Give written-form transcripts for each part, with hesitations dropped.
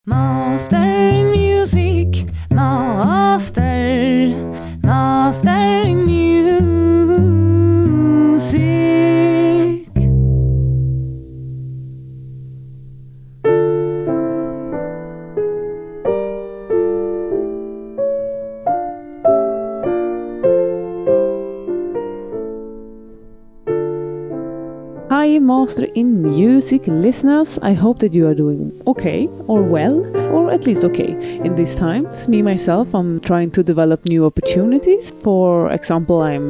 Master in music, master in music. Hi Master in Music listeners, I hope that you are doing okay or well, or at least okay in these times. Me myself, I'm trying to develop new opportunities. For example, I'm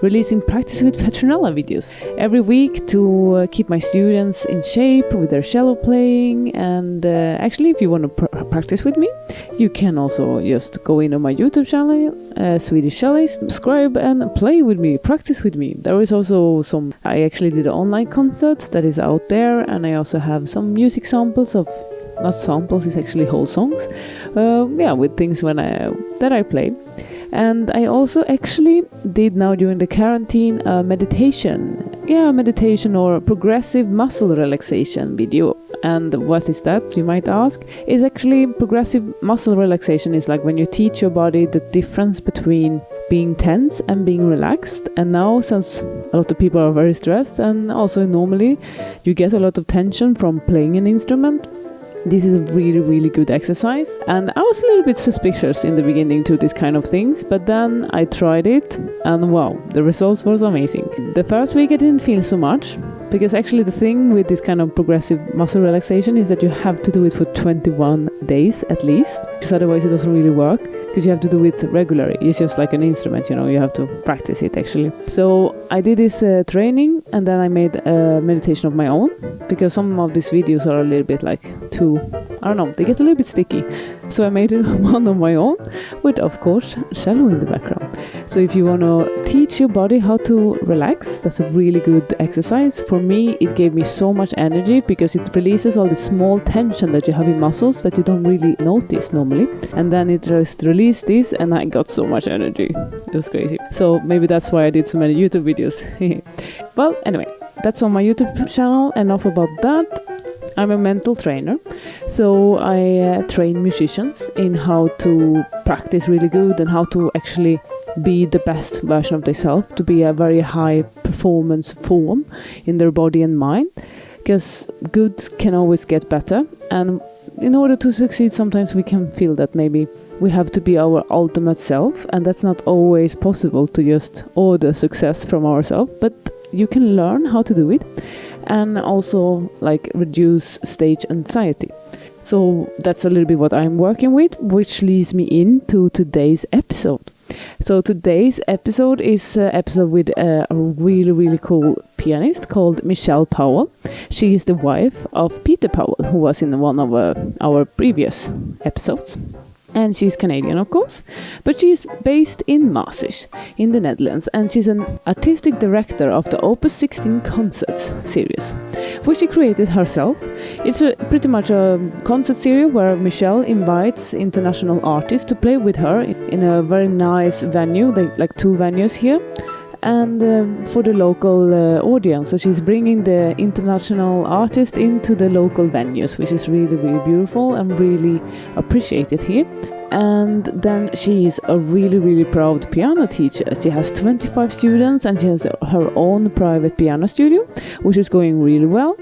releasing practice with Petronella videos every week to keep my students in shape with their cello playing. And actually, if you want to practice with me, you can also just go in on my YouTube channel, Swedish Cellist, subscribe and play with me, practice with me. There is also I actually did an online concert that is out there, and I also have some music samples of, not samples, it's actually whole songs, with things that I play. And I also actually did now during the quarantine a meditation or progressive muscle relaxation video. And what is that, you might ask? Is actually progressive muscle relaxation is like when you teach your body the difference between being tense and being relaxed. And now, since a lot of people are very stressed, and also normally you get a lot of tension from playing an instrument, this is a really, really good exercise. And I was a little bit suspicious in the beginning to this kind of things, but then I tried it and wow, the results was amazing. The first week I didn't feel so much, because actually the thing with this kind of progressive muscle relaxation is that you have to do it for 21 days at least, because otherwise it doesn't really work, because you have to do it regularly. It's just like an instrument, you have to practice it actually. So I did this training, and then I made a meditation of my own, because some of these videos are a little bit like they get a little bit sticky. So I made one of my own with, of course, cello in the background. So if you want to teach your body how to relax, that's a really good exercise. For me, it gave me so much energy, because it releases all the small tension that you have in muscles that you don't really notice normally. And then it just released this, and I got so much energy. It was crazy. So maybe that's why I did so many YouTube videos. Well, anyway, that's on my YouTube channel. Enough about that. I'm a mental trainer, so I train musicians in how to practice really good and how to actually be the best version of themselves, to be a very high performance form in their body and mind, because good can always get better. And in order to succeed, sometimes we can feel that maybe we have to be our ultimate self, and that's not always possible to just order success from ourselves, but you can learn how to do it. And also reduce stage anxiety. So that's a little bit what I'm working with, which leads me into today's episode. So today's episode is an episode with a really, really cool pianist called Michelle Powell. She is the wife of Peter Powell, who was in one of our previous episodes. And she's Canadian, of course, but she's based in Maastricht, in the Netherlands, and she's an artistic director of the Opus 16 concerts series, which she created herself. It's pretty much a concert series where Michelle invites international artists to play with her in a very nice venue, like two venues here, and for the local audience. So she's bringing the international artist into the local venues, which is really, really beautiful and really appreciated here. And then she is a really, really proud piano teacher. She has 25 students, and she has her own private piano studio, which is going really well.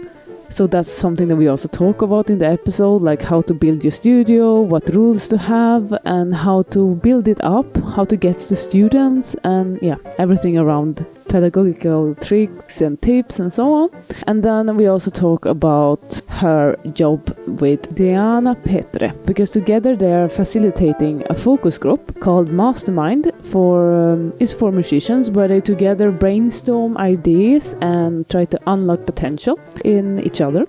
So that's something that we also talk about in the episode, like how to build your studio, what rules to have, and how to build it up, how to get the students, and everything around pedagogical tricks and tips and so on. And then we also talk about her job with Diana Petre, because together they are facilitating a focus group called Mastermind for musicians, where they together brainstorm ideas and try to unlock potential in each other.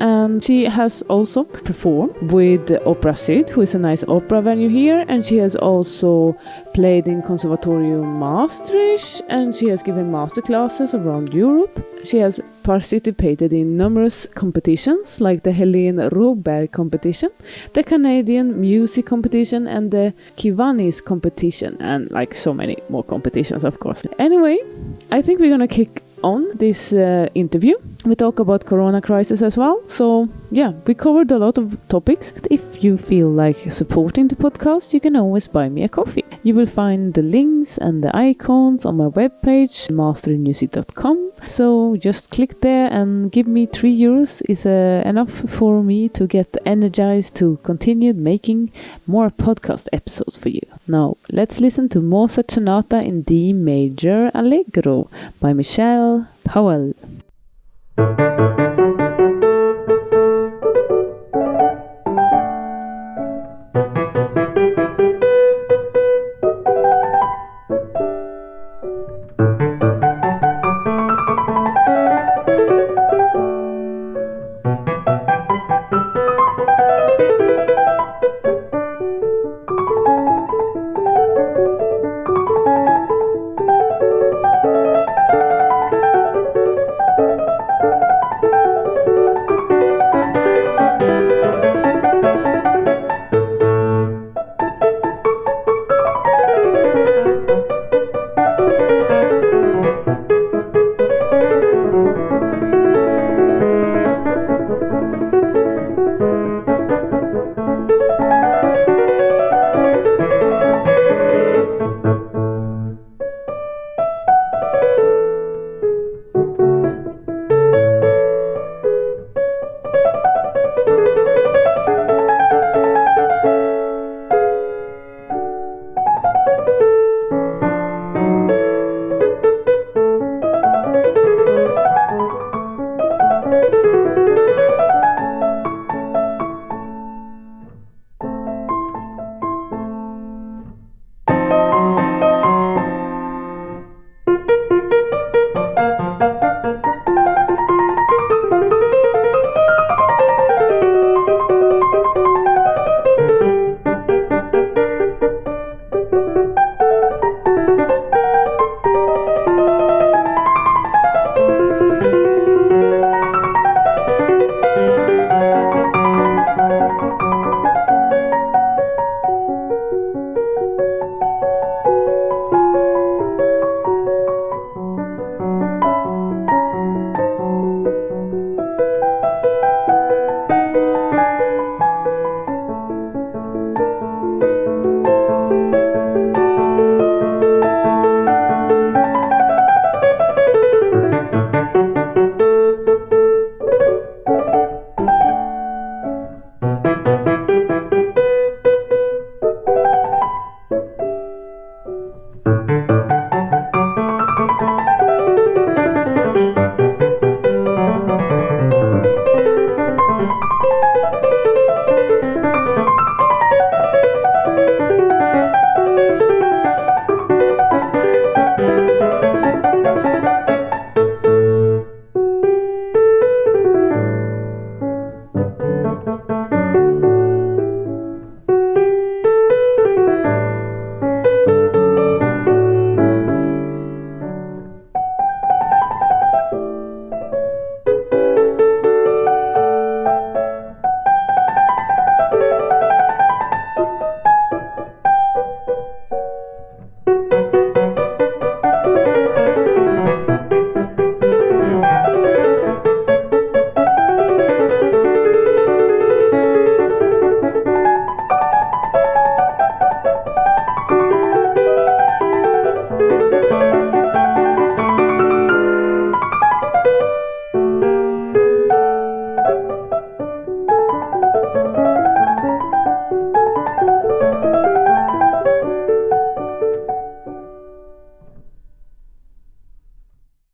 And she has also performed with Opera Syd, who is a nice opera venue here, and she has also played in Conservatorium Maastricht, and she has given masterclasses around Europe. She has participated in numerous competitions, like the Helene Råberg competition, the Canadian Music competition, and the Kivanis competition, and like so many more competitions, of course. Anyway, I think we're gonna kick on this interview. We talk about Corona crisis as well. So yeah, we covered a lot of topics. If you feel like supporting the podcast, you can always buy me a coffee. You will find the links and the icons on my webpage, masterinmusic.com. So just click there and give me €3 is enough for me to get energized to continue making more podcast episodes for you. Now, let's listen to Mozart Sonata in D major Allegro by Michelle Powell.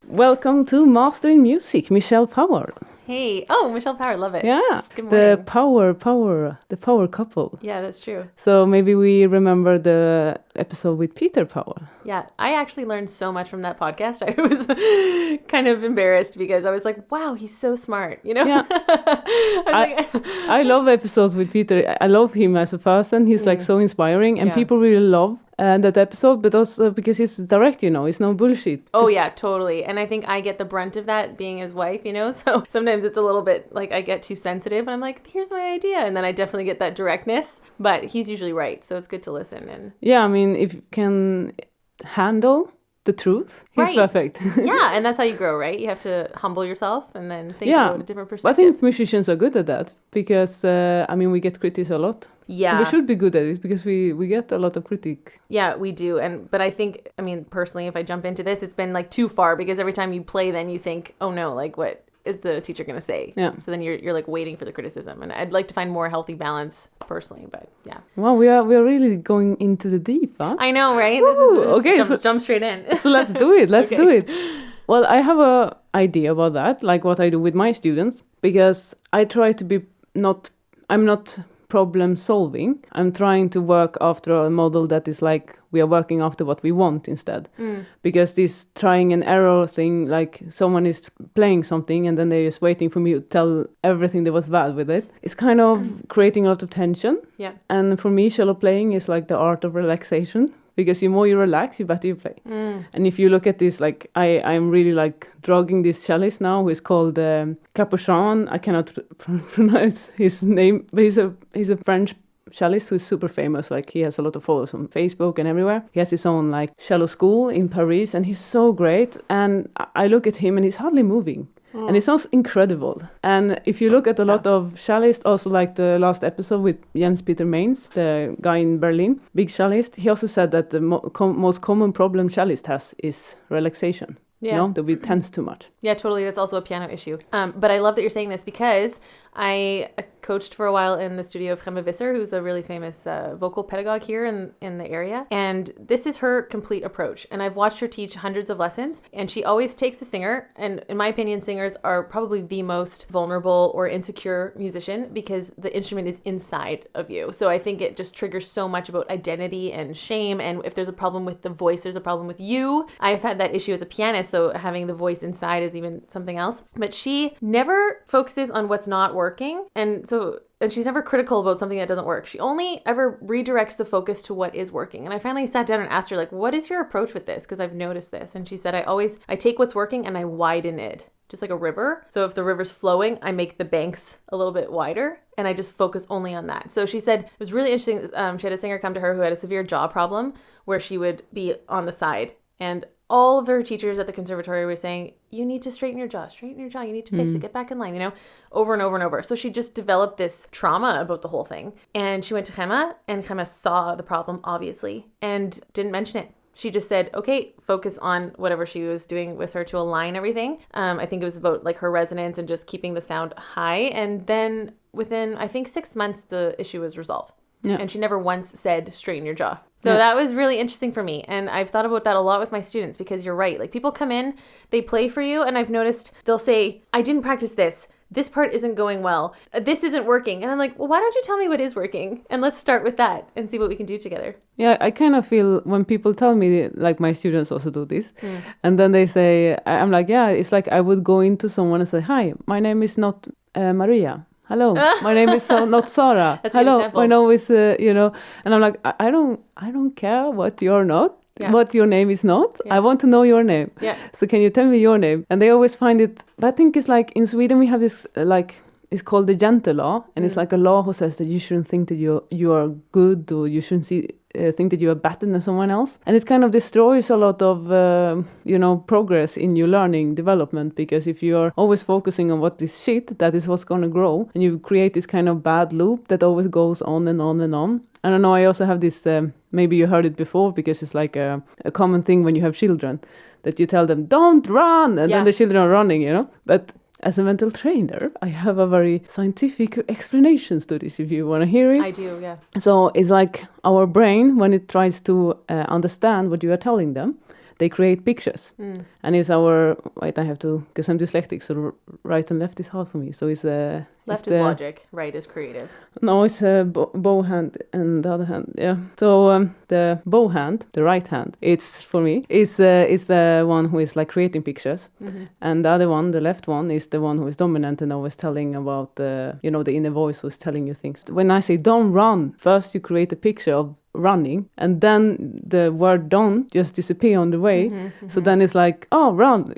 Welcome to Mastering Music, Michelle Powell. Hey, oh, Michelle Powell, love it. Yeah, Good morning. the power couple. Yeah, that's true. So maybe we remember the episode with Peter Powell. Yeah, I actually learned so much from that podcast. I was kind of embarrassed because I was like, wow, he's so smart, you know? Yeah. I love episodes with Peter. I love him as a person. He's like so inspiring and people really love that episode, but also because he's direct, you know, it's no bullshit. Oh yeah, totally. And I think I get the brunt of that being his wife, you know, so sometimes it's a little bit like I get too sensitive and I'm like, here's my idea. And then I definitely get that directness, but he's usually right. So it's good to listen. And yeah, I mean, if you can handle the truth, he's Right. perfect. Yeah, and that's how you grow, right? You have to humble yourself and then think Yeah. about a different I perspective. think musicians are good at that because, we get critics a lot. Yeah. We should be good at it because we get a lot of critique. Yeah, we do. But I think, personally, if I jump into this, it's been like too far because every time you play, then you think, oh no, like what is the teacher going to say? Yeah. So then you're like waiting for the criticism. And I'd like to find more healthy balance personally, but yeah. Well, we are really going into the deep, huh? I know, right? Woo! This is Okay, jump straight in. So let's do it. Let's Okay. do it. Well, I have a idea about that, like what I do with my students, because I try to be I'm not problem solving. I'm trying to work after a model that is like we are working after what we want instead. Because this trying and error thing, like someone is playing something and then they're just waiting for me to tell everything that was bad with it, it's kind of creating a lot of tension. Yeah. And for me, cello playing is like the art of relaxation. Because the more you relax, the better you play. And if you look at this, like I'm really like drugging this cellist now, who is called Capuchon. I cannot pronounce his name, but he's a French cellist who's super famous. Like he has a lot of followers on Facebook and everywhere. He has his own like cello school in Paris, and he's so great. And I look at him, and he's hardly moving. And it sounds incredible. And if you look at a lot of cellists, also like the last episode with Jens Peter Mainz, the guy in Berlin, big cellist, he also said that the most common problem cellist has is relaxation. Yeah. You know, that we tense too much. Yeah, totally. That's also a piano issue. But I love that you're saying this because I coached for a while in the studio of Gemma Visser, who's a really famous vocal pedagogue here in the area. And this is her complete approach. And I've watched her teach hundreds of lessons. And she always takes a singer. And in my opinion, singers are probably the most vulnerable or insecure musician because the instrument is inside of you. So I think it just triggers so much about identity and shame. And if there's a problem with the voice, there's a problem with you. I've had that issue as a pianist. So having the voice inside is even something else. But she never focuses on what's not working. And she's never critical about something that doesn't work. She only ever redirects the focus to what is working. And I finally sat down and asked her, like, what is your approach with this? Because I've noticed this. And she said, I take what's working and I widen it, just like a river. So if the river's flowing, I make the banks a little bit wider and I just focus only on that. So she said, it was really interesting. She had a singer come to her who had a severe jaw problem where she would be on the side. And all of her teachers at the conservatory were saying, you need to straighten your jaw, you need to fix it, get back in line, over and over and over. So she just developed this trauma about the whole thing. And she went to Gemma, and Gemma saw the problem, obviously, and didn't mention it. She just said, okay, focus on whatever she was doing with her to align everything. I think it was about like her resonance and just keeping the sound high. And then within, I think 6 months, the issue was resolved. Yeah. And she never once said, straighten your jaw. So that was really interesting for me. And I've thought about that a lot with my students because you're right. Like people come in, they play for you. And I've noticed they'll say, I didn't practice this. This part isn't going well. This isn't working. And I'm like, well, why don't you tell me what is working? And let's start with that and see what we can do together. Yeah, I kind of feel when people tell me, like my students also do this. And then they say, I'm like, yeah, it's like I would go into someone and say, hi, my name is not Maria. Hello, my name is not Sarah. That's a good Hello, example. my name is, and I'm like, I don't care what you're not, what your name is not. I want to know your name. Yeah. So can you tell me your name? And they always find it, but I think it's like in Sweden we have this, it's called the gentle law. And it's like a law who says that you shouldn't think that you are good or you shouldn't think that you are better than someone else. And it kind of destroys a lot of, progress in your learning development, because if you are always focusing on what is shit, that is what's going to grow. And you create this kind of bad loop that always goes on and on and on. I don't know, I also have this, maybe you heard it before, because it's like a common thing when you have children, that you tell them, don't run, and then the children are running, But as a mental trainer, I have a very scientific explanation to this, if you want to hear it. I do, yeah. So it's like our brain, when it tries to understand what you are telling them, they create pictures. And it's wait, I have to, because I'm dyslexic, so right and left is hard for me. So it's left is logic, right is creative. No, it's a bow hand and the other hand, yeah. So the bow hand, the right hand, it's for me, it's the one who is like creating pictures. And the other one, the left one, is the one who is dominant and always telling about, the inner voice who's telling you things. When I say don't run, first you create a picture of running, and then the word don't just disappear on the way. So then it's like, oh, run,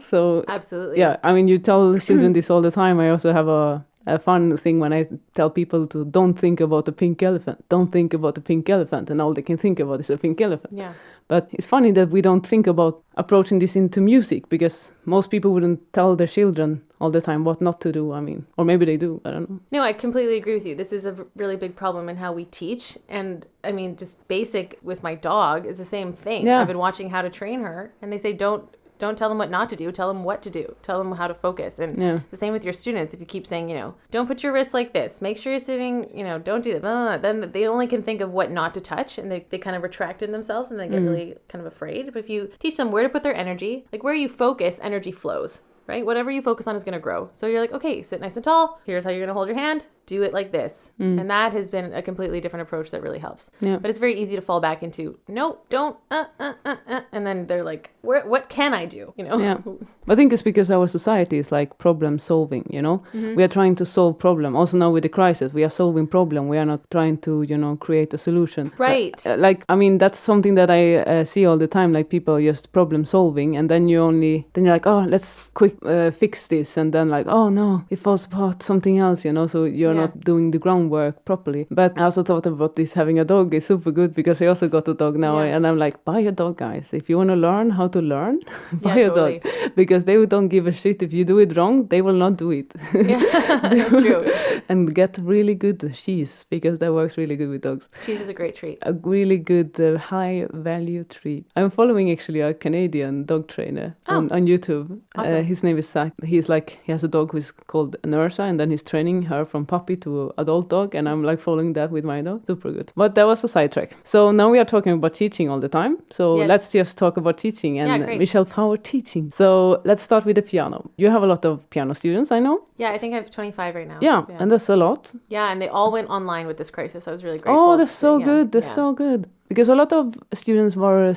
So absolutely. yeah, I mean, you tell children this all the time. I also have a a fun thing when I tell people to don't think about the pink elephant, don't think about the pink elephant, and all they can think about is a pink elephant. Yeah. But it's funny that we don't think about approaching this into music, because most people wouldn't tell their children all the time what not to do. I mean, or maybe they do, I don't know. No, I completely agree with you. This is a really big problem in how we teach. And I mean, just basic with my dog is the same thing. Yeah. I've been watching How to Train Her, and they say don't tell them what not to do, tell them what to do, tell them how to focus. And it's the same with your students. If you keep saying, don't put your wrist like this, make sure you're sitting, don't do that, blah, blah, blah, then they only can think of what not to touch, and they kind of retract in themselves, and they get really kind of afraid. But if you teach them where to put their energy, like where you focus, energy flows, right? Whatever you focus on is going to grow. So you're like, okay, sit nice and tall. Here's how you're going to hold your hand. Do it like this. And that has been a completely different approach that really helps. Yeah. But it's very easy to fall back into, no, don't, and then they're like, what can I do? Yeah. I think it's because our society is like problem solving, We are trying to solve problem. Also now with the crisis, we are solving problem. We are not trying to, create a solution. Right. That's something that I see all the time, like people just problem solving, and then you're like, oh, let's quick fix this. And then like, oh no, it falls apart, something else, so you're not doing the groundwork properly. But I also thought about this, having a dog is super good, because I also got a dog now, and I'm like, buy a dog, guys. If you want to learn how to learn, buy a dog, because they don't give a shit if you do it wrong. They will not do it. Yeah, that's true. And get really good cheese, because that works really good with dogs. Cheese is a great treat. A really good high value treat. I'm following actually a Canadian dog trainer on YouTube. Awesome. His name is Zach. He has a dog who's called Nursa, and then he's training her from puppy to adult dog, and I'm like following that with my dog. Super good. But that was a sidetrack. So now we are talking about teaching all the time. So let's just talk about teaching and Michelle Powell teaching. So let's start with the piano. You have a lot of piano students, I know. Yeah, I think I have 25 right now. Yeah, and that's a lot. Yeah, and they all went online with this crisis. I was really grateful. Oh, that's so good. That's so good. Because a lot of students were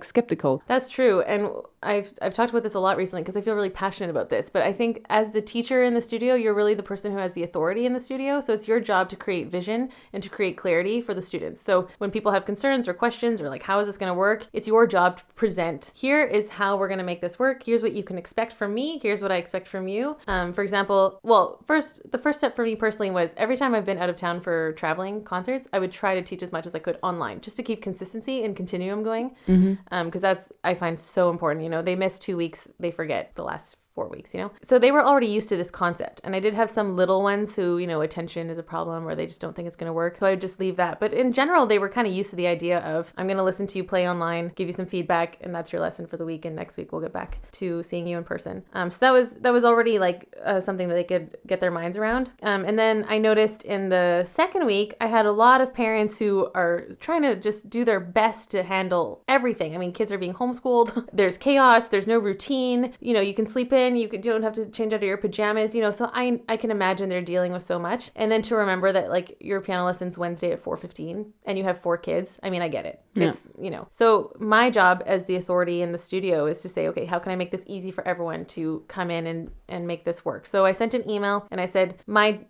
skeptical. That's true. And I've talked about this a lot recently because I feel really passionate about this. But I think as the teacher in the studio, you're really the person who has the authority in the studio. So it's your job to create vision and to create clarity for the students. So when people have concerns or questions or like, how is this going to work? It's your job to present, here is how we're going to make this work. Here's what you can expect from me. Here's what I expect from you. For example, the first step for me personally was every time I've been out of town for traveling concerts, I would try to teach as much as I could online, just to keep consistency and continuum going. Because that's, I find, so important. They miss 2 weeks, they forget the last 4 weeks, So they were already used to this concept. And I did have some little ones who, attention is a problem or they just don't think it's going to work. So I would just leave that. But in general, they were kind of used to the idea of, I'm going to listen to you play online, give you some feedback, and that's your lesson for the week. And next week we'll get back to seeing you in person. So that was already like something that they could get their minds around. And then I noticed in the second week, I had a lot of parents who are trying to just do their best to handle everything. I mean, kids are being homeschooled. There's chaos. There's no routine. You can sleep in. You don't have to change out of your pajamas, so I can imagine they're dealing with so much. And then to remember that like your piano lesson's Wednesday at 4:15 and you have 4 kids. I mean, I get it. Yeah. It's, so my job as the authority in the studio is to say, okay, how can I make this easy for everyone to come in and make this work? So I sent an email and I said, my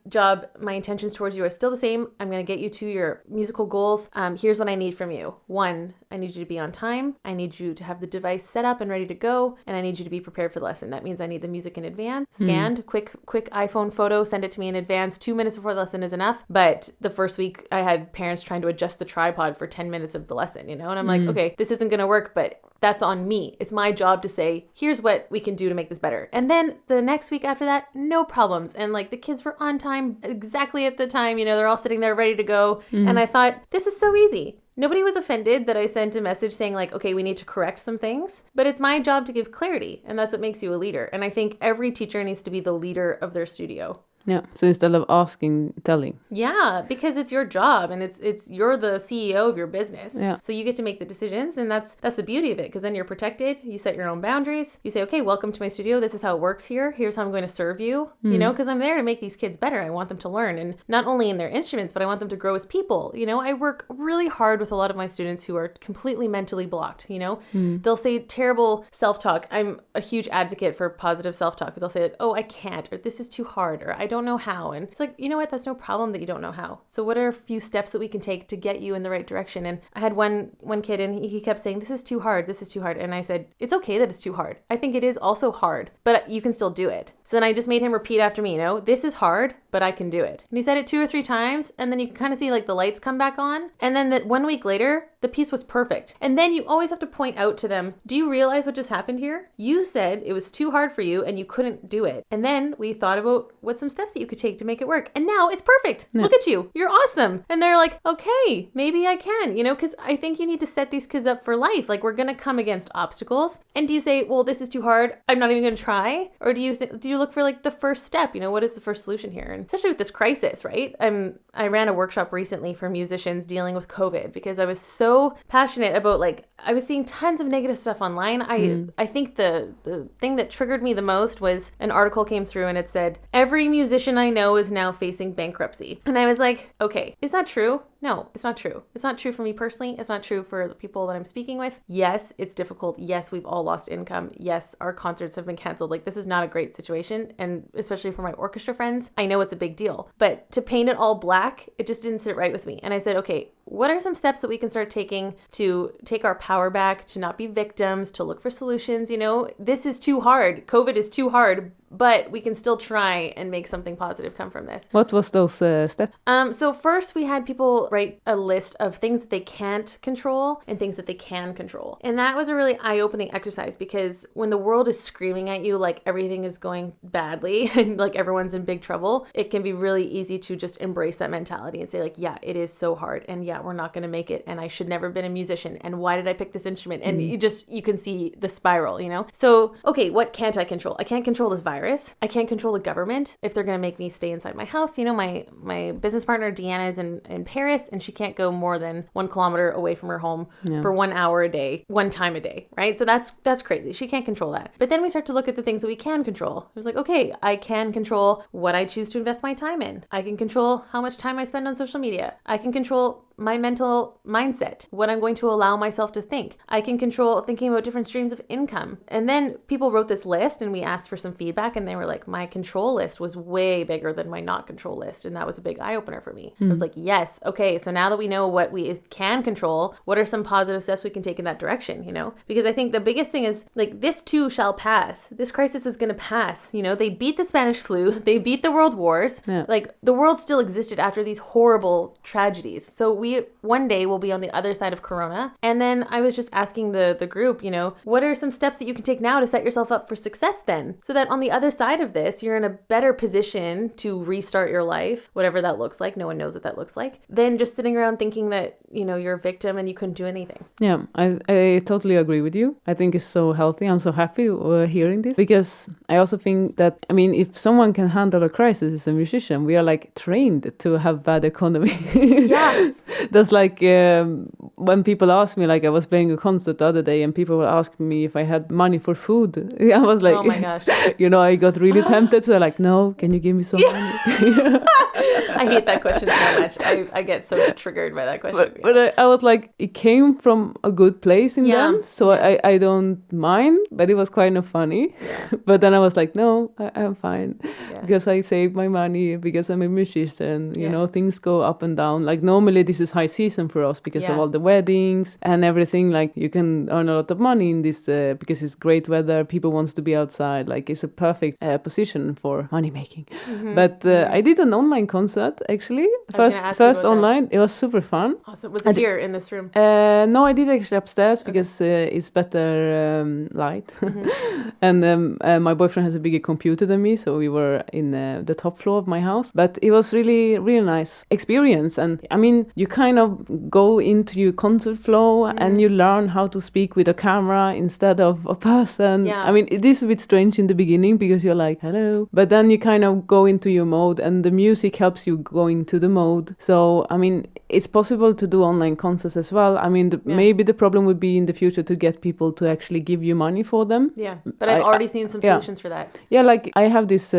intentions towards you are still the same. I'm going to get you to your musical goals. Here's what I need from you. 1, I need you to be on time. I need you to have the device set up and ready to go. And I need you to be prepared for the lesson. That means I need the music in advance, scanned, quick iPhone photo, send it to me in advance. 2 minutes before the lesson is enough. But the first week I had parents trying to adjust the tripod for 10 minutes of the lesson, and I'm like, okay, this isn't going to work, but that's on me. It's my job to say, here's what we can do to make this better. And then the next week after that, no problems. And like the kids were on time exactly at the time, they're all sitting there ready to go. And I thought, this is so easy. Nobody was offended that I sent a message saying like, okay, we need to correct some things, but it's my job to give clarity. And that's what makes you a leader. And I think every teacher needs to be the leader of their studio. Yeah. So instead of asking, telling. Yeah, because it's your job and it's you're the CEO of your business. Yeah. So you get to make the decisions, and that's the beauty of it, because then you're protected. You set your own boundaries. You say, okay, welcome to my studio. This is how it works here. Here's how I'm going to serve you. Because I'm there to make these kids better. I want them to learn, and not only in their instruments, but I want them to grow as people. I work really hard with a lot of my students who are completely mentally blocked. They'll say terrible self-talk. I'm a huge advocate for positive self-talk. They'll say like, oh, I can't, or this is too hard, or I don't don't know how. And it's like, you know what? That's no problem that you don't know how. So what are a few steps that we can take to get you in the right direction? And I had one kid, and he kept saying, this is too hard. This is too hard. And I said, it's okay that it's too hard. I think it is also hard, but you can still do it. So then I just made him repeat after me, this is hard, but I can do it. And he said it 2 or 3 times. And then you can kind of see like the lights come back on. And then that 1 week later, the piece was perfect. And then you always have to point out to them, do you realize what just happened here? You said it was too hard for you and you couldn't do it. And then we thought about what some steps that you could take to make it work. And now it's perfect. Yeah. Look at you. You're awesome. And they're like, okay, maybe I can, because I think you need to set these kids up for life. Like, we're going to come against obstacles. And do you say, well, this is too hard, I'm not even going to try? Or do you look for like the first step? What is the first solution here? And especially with this crisis, right? I ran a workshop recently for musicians dealing with COVID because I was so passionate about, like, I was seeing tons of negative stuff online. I think the thing that triggered me the most was an article came through and it said, every musician I know is now facing bankruptcy. And I was like, okay, is that true? No, it's not true. It's not true for me personally. It's not true for the people that I'm speaking with. Yes, it's difficult. Yes, we've all lost income. Yes, our concerts have been canceled. Like, this is not a great situation. And especially for my orchestra friends, I know it's a big deal. But to paint it all black, it just didn't sit right with me. And I said, okay, what are some steps that we can start taking to take our power back, to not be victims, to look for solutions? This is too hard. COVID is too hard, but we can still try and make something positive come from this. What was those steps? So first we had people write a list of things that they can't control and things that they can control. And that was a really eye-opening exercise, because when the world is screaming at you like everything is going badly and like everyone's in big trouble, it can be really easy to just embrace that mentality and say like, yeah, it is so hard. And yeah, we're not going to make it. And I should never have been a musician. And why did I pick this instrument? And you can see the spiral, So, okay, what can't I control? I can't control this virus. I can't control the government if they're going to make me stay inside my house. My business partner, Deanna, is in Paris, and she can't go more than 1 kilometer away from her home for 1 hour a day, one time a day, right? So that's crazy. She can't control that. But then we start to look at the things that we can control. It was like, okay, I can control what I choose to invest my time in. I can control how much time I spend on social media. I can control my mental mindset, what I'm going to allow myself to think. I can control thinking about different streams of income. And then people wrote this list and we asked for some feedback, and they were like, my control list was way bigger than my not control list. And that was a big eye opener for me. I was like, yes, okay, so now that we know what we can control, what are some positive steps we can take in that direction, Because I think the biggest thing is like, this too shall pass. This crisis is going to pass. They beat the Spanish flu. They beat the world wars. Yeah. Like, the world still existed after these horrible tragedies. So we one day will be on the other side of Corona. And then I was just asking the group, what are some steps that you can take now to set yourself up for success then? So that on the other side of this, you're in a better position to restart your life, whatever that looks like. No one knows what that looks like. Than just sitting around thinking that, you're a victim and you couldn't do anything. Yeah, I totally agree with you. I think it's so healthy. I'm so happy hearing this, because I also think that, if someone can handle a crisis as a musician, we are like trained to have bad economy. Yeah. That's like when people ask me, like I was playing a concert the other day and people were asking me if I had money for food. I was like, oh my gosh. I got really tempted. So like, no, can you give me some money? I hate that question so much. I get so triggered by that question. But I was like, it came from a good place in them. So I don't mind, but it was kind of funny. Yeah. But then I was like, no, I'm fine. Yeah. Because I save my money, because I'm a musician, things go up and down. Like normally this is high season for us because of all the weddings and everything. Like you can earn a lot of money in this because it's great weather. People wants to be outside. Like it's a perfect position for money making. Mm-hmm. But I did an online concert actually. First online. That. It was super fun. Awesome. Was it here in this room? No, I did actually upstairs because it's better light. Mm-hmm. And my boyfriend has a bigger computer than me, so we were in the top floor of my house. But it was really, really nice experience. And you kind of go into your concert flow and you learn how to speak with a camera instead of a person. Yeah. It is a bit strange in the beginning because you're like, hello. But then you kind of go into your mode and the music helps you go into the mode. So, it's possible to do online concerts as well. Maybe the problem would be in the future to get people to actually give you money for them. Yeah, but I've already seen some solutions for that. Yeah, like I have this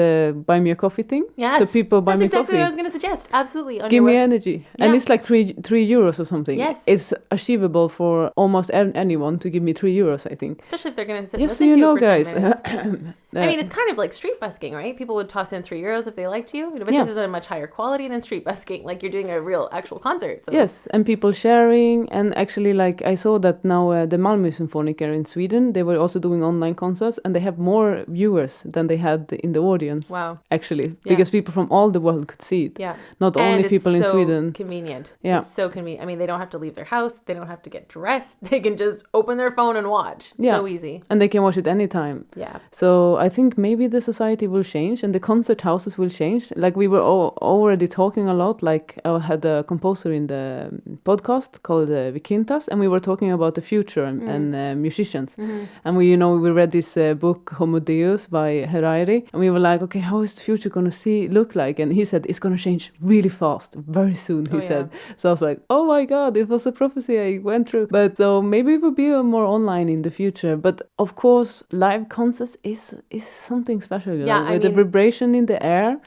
buy me a coffee thing. Yes, so people buy me exactly coffee. What I was going to suggest. Absolutely. Give me energy. Yeah. And it's like €3 €3 or something. Yes. It's achievable for almost anyone to give me €3, I think. Especially if they're going to sit and Just so listen you to know, you for guys. 10 minutes. I mean, it's kind of like street busking, right? People would toss in €3 if they liked you, but Yeah. this is a much higher quality than street busking. Like you're doing a real actual concert. So. Yes, and people sharing, and actually, like I saw that now the Malmö Symphoniker in Sweden, they were also doing online concerts, and they have more viewers than they had in the audience. Wow. Actually, because people from all the world could see it. Yeah. Not And only it's people in so Sweden. Convenient. Yeah. It's so convenient. I mean, they don't have to leave their house. They don't have to get dressed. They can just open their phone and watch. Yeah. So easy. And they can watch it anytime. Yeah. So I think maybe the society will change and the concert houses will change. Like we were already talking a lot. Like I had a composer in the podcast called Vikintas, and we were talking about the future and musicians. And we read this book Homo Deus by Harari, and we were like, okay, how is the future going to look like? And he said it's going to change really fast, very soon. He said. So I was like, oh my God, it was a prophecy I went through. But so maybe it will be more online in the future. But of course, live concerts is something special. With the vibration in the air.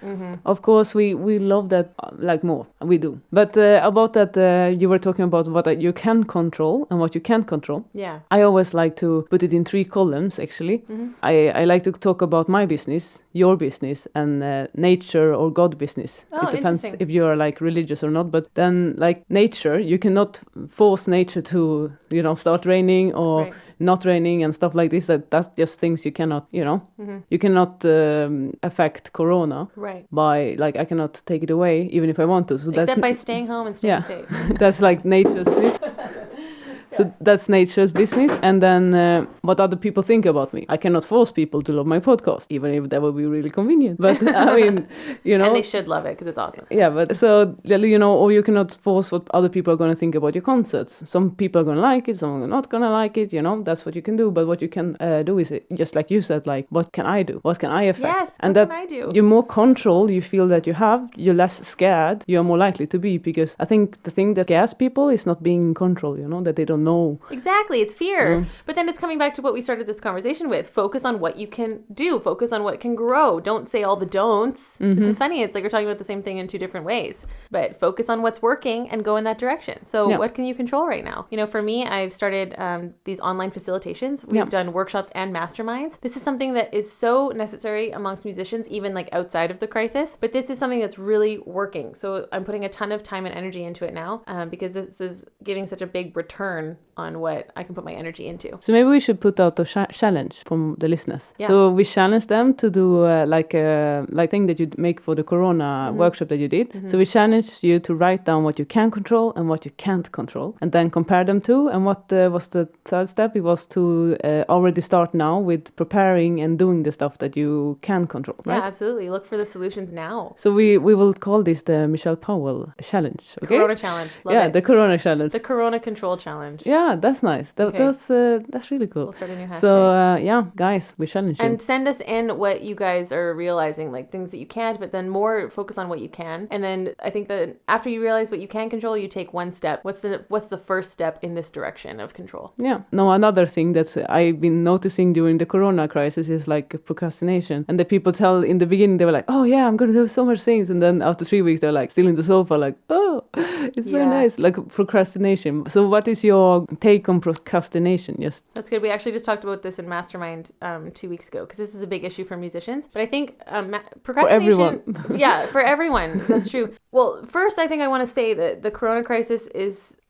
Of course, we love that like more. We do. But about that, you were talking about what you can control and what you can't control. Yeah. I always like to put it in 3 columns, actually. I like to talk about my business, your business, and nature or God business. Oh, it depends interesting. if you are like religious or not. But then like nature, you cannot force nature to, start raining or not raining and stuff like this. That's just things you cannot, you cannot affect Corona. Right. By like, I cannot take it away even if I want to. So Except by staying home and staying safe. That's like nature's business. So that's nature's business. And then what other people think about me. I cannot force people to love my podcast, even if that would be really convenient. But I mean, And they should love it because it's awesome. Yeah, but so, or you cannot force what other people are going to think about your concerts. Some people are going to like it, some are not going to like it, that's what you can do. But what you can do is, just like you said, like, what can I do? What can I affect? Yes, and what that can I do? you're more control you feel that you have, you're less scared, you're more likely to be. Because I think the thing that scares people is not being in control, that they don't know. Exactly, it's fear. But then it's coming back to what we started this conversation with. Focus on what you can do. Focus on what can grow. Don't say all the don'ts. This is funny. It's like we're talking about the same thing in 2 different ways. But focus on what's working and go in that direction. So what can you control right now? For me, I've started these online facilitations. We've done workshops and masterminds. This is something that is so necessary amongst musicians, even like outside of the crisis. But this is something that's really working. So I'm putting a ton of time and energy into it now because this is giving such a big return on what I can put my energy into. So maybe we should put out a challenge from the listeners. Yeah. So we challenge them to do like thing that you make for the Corona workshop that you did. So we challenge you to write down what you can control and what you can't control, and then compare them to. And what was the third step? It was to already start now with preparing and doing the stuff that you can control. Right? Yeah, absolutely. Look for the solutions now. So we will call this the Michelle Powell challenge. Okay. Corona challenge. Love it. The Corona challenge. The Corona control challenge. Yeah, that's nice. That's really cool. We'll start a new hashtag. So guys, we challenge you. And send us in what you guys are realizing, like things that you can't, but then more focus on what you can. And then I think that after you realize what you can control, you take one step. What's the first step in this direction of control? Yeah. No, another thing that's I've been noticing during the Corona crisis is like procrastination. And the people tell in the beginning, they were like, oh yeah, I'm going to do so much things. And then after 3 weeks, they're like still in the sofa, like, oh, it's so nice. Like procrastination. So what is your take on procrastination? Yes. That's good. We actually just talked about this in Mastermind 2 weeks ago because this is a big issue for musicians. But I think procrastination... For everyone. Yeah, for everyone. That's true. Well, first, I think I want to say that the Corona crisis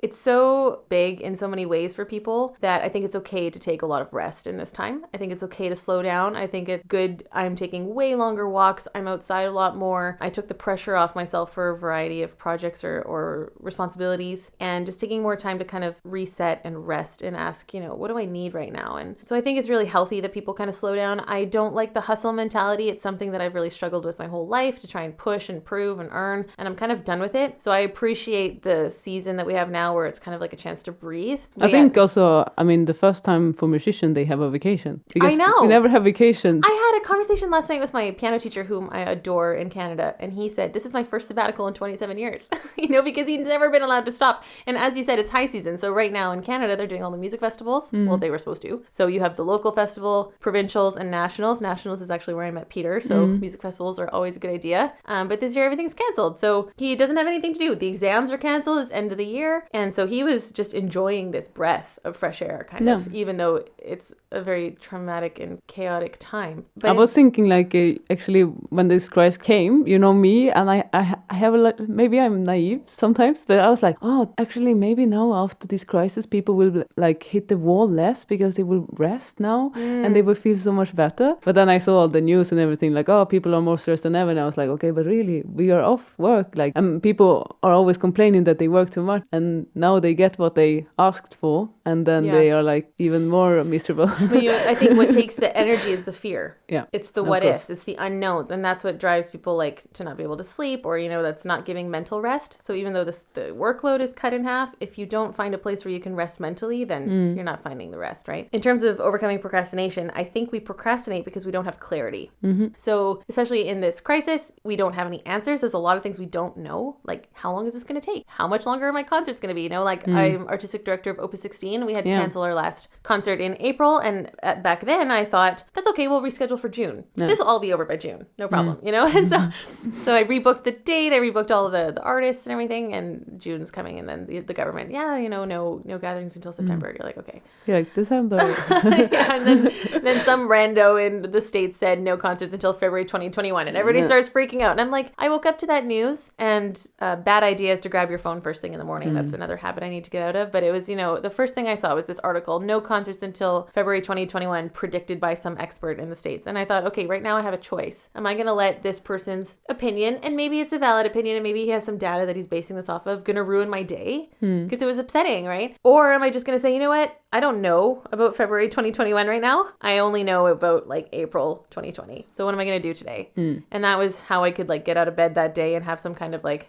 it's so big in so many ways for people that I think it's okay to take a lot of rest in this time. I think it's okay to slow down. I think it's good. I'm taking way longer walks. I'm outside a lot more. I took the pressure off myself for a variety of projects or responsibilities, and just taking more time to kind of reset and rest and ask, what do I need right now? And so I think it's really healthy that people kind of slow down. I don't like the hustle mentality. It's something that I've really struggled with my whole life, to try and push and prove and earn, and I'm kind of done with it. So I appreciate the season that we have now now where it's kind of like a chance to breathe. I think also, I mean, the first time for musician they have a vacation. Because I know. we never have vacation. I had a conversation last night with my piano teacher, whom I adore in Canada, and he said, this is my first sabbatical in 27 years, because he'd never been allowed to stop. And as you said, it's high season. So right now in Canada, they're doing all the music festivals. Well, they were supposed to. So you have the local festival, provincials, and nationals. Nationals is actually where I met Peter. So music festivals are always a good idea. But this year, everything's canceled. So he doesn't have anything to do. The exams are canceled. It's end of the year. And so he was just enjoying this breath of fresh air, kind of, even though it's a very traumatic and chaotic time. But I was thinking, like, actually, when this crisis came, me, and I have maybe I'm naive sometimes, but I was like, oh, actually, maybe now after this crisis, people will like hit the wall less because they will rest now and they will feel so much better. But then I saw all the news and everything, like, oh, people are more stressed than ever. And I was like, okay, but really, we are off work. Like, people are always complaining that they work too much, and now they get what they asked for, and then they are like even more miserable. But, I think what takes the energy is the fear. Yeah. It's the what ifs, it's the unknowns, and that's what drives people like to not be able to sleep, or that's not giving mental rest. So even though the workload is cut in half, if you don't find a place where you can rest mentally, then you're not finding the rest, right? In terms of overcoming procrastination, I think we procrastinate because we don't have clarity. So especially in this crisis, we don't have any answers. There's a lot of things we don't know, like how long is this going to take? How much longer are my concerts going to be? I'm artistic director of Opus 16. We had to cancel our last concert in April, and back then I thought, that's okay, we'll reschedule for June. This will all be over by June, no problem, And so I rebooked the date, I rebooked all of the artists and everything, and June's coming, and then the government, no gatherings until September. You're like, okay. You're like, December. And then some rando in the States said no concerts until February 2021, and everybody starts freaking out. And I'm like, I woke up to that news, and bad idea is to grab your phone first thing in the morning. That's another habit I need to get out of. But it was, the first thing I saw was this article, no concerts until February 2021, predicted by some expert in the States. And I thought, okay, right now I have a choice. Am I going to let this person's opinion, and maybe it's a valid opinion, and maybe he has some data that he's basing this off of, going to ruin my day? Because it was upsetting, right? Or am I just going to say, you know what? I don't know about February 2021 right now. I only know about like April 2020. So what am I going to do today? And that was how I could like get out of bed that day and have some kind of like,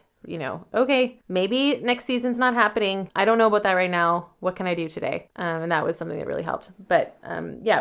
okay, maybe next season's not happening. I don't know about that right now. What can I do today? And that was something that really helped. But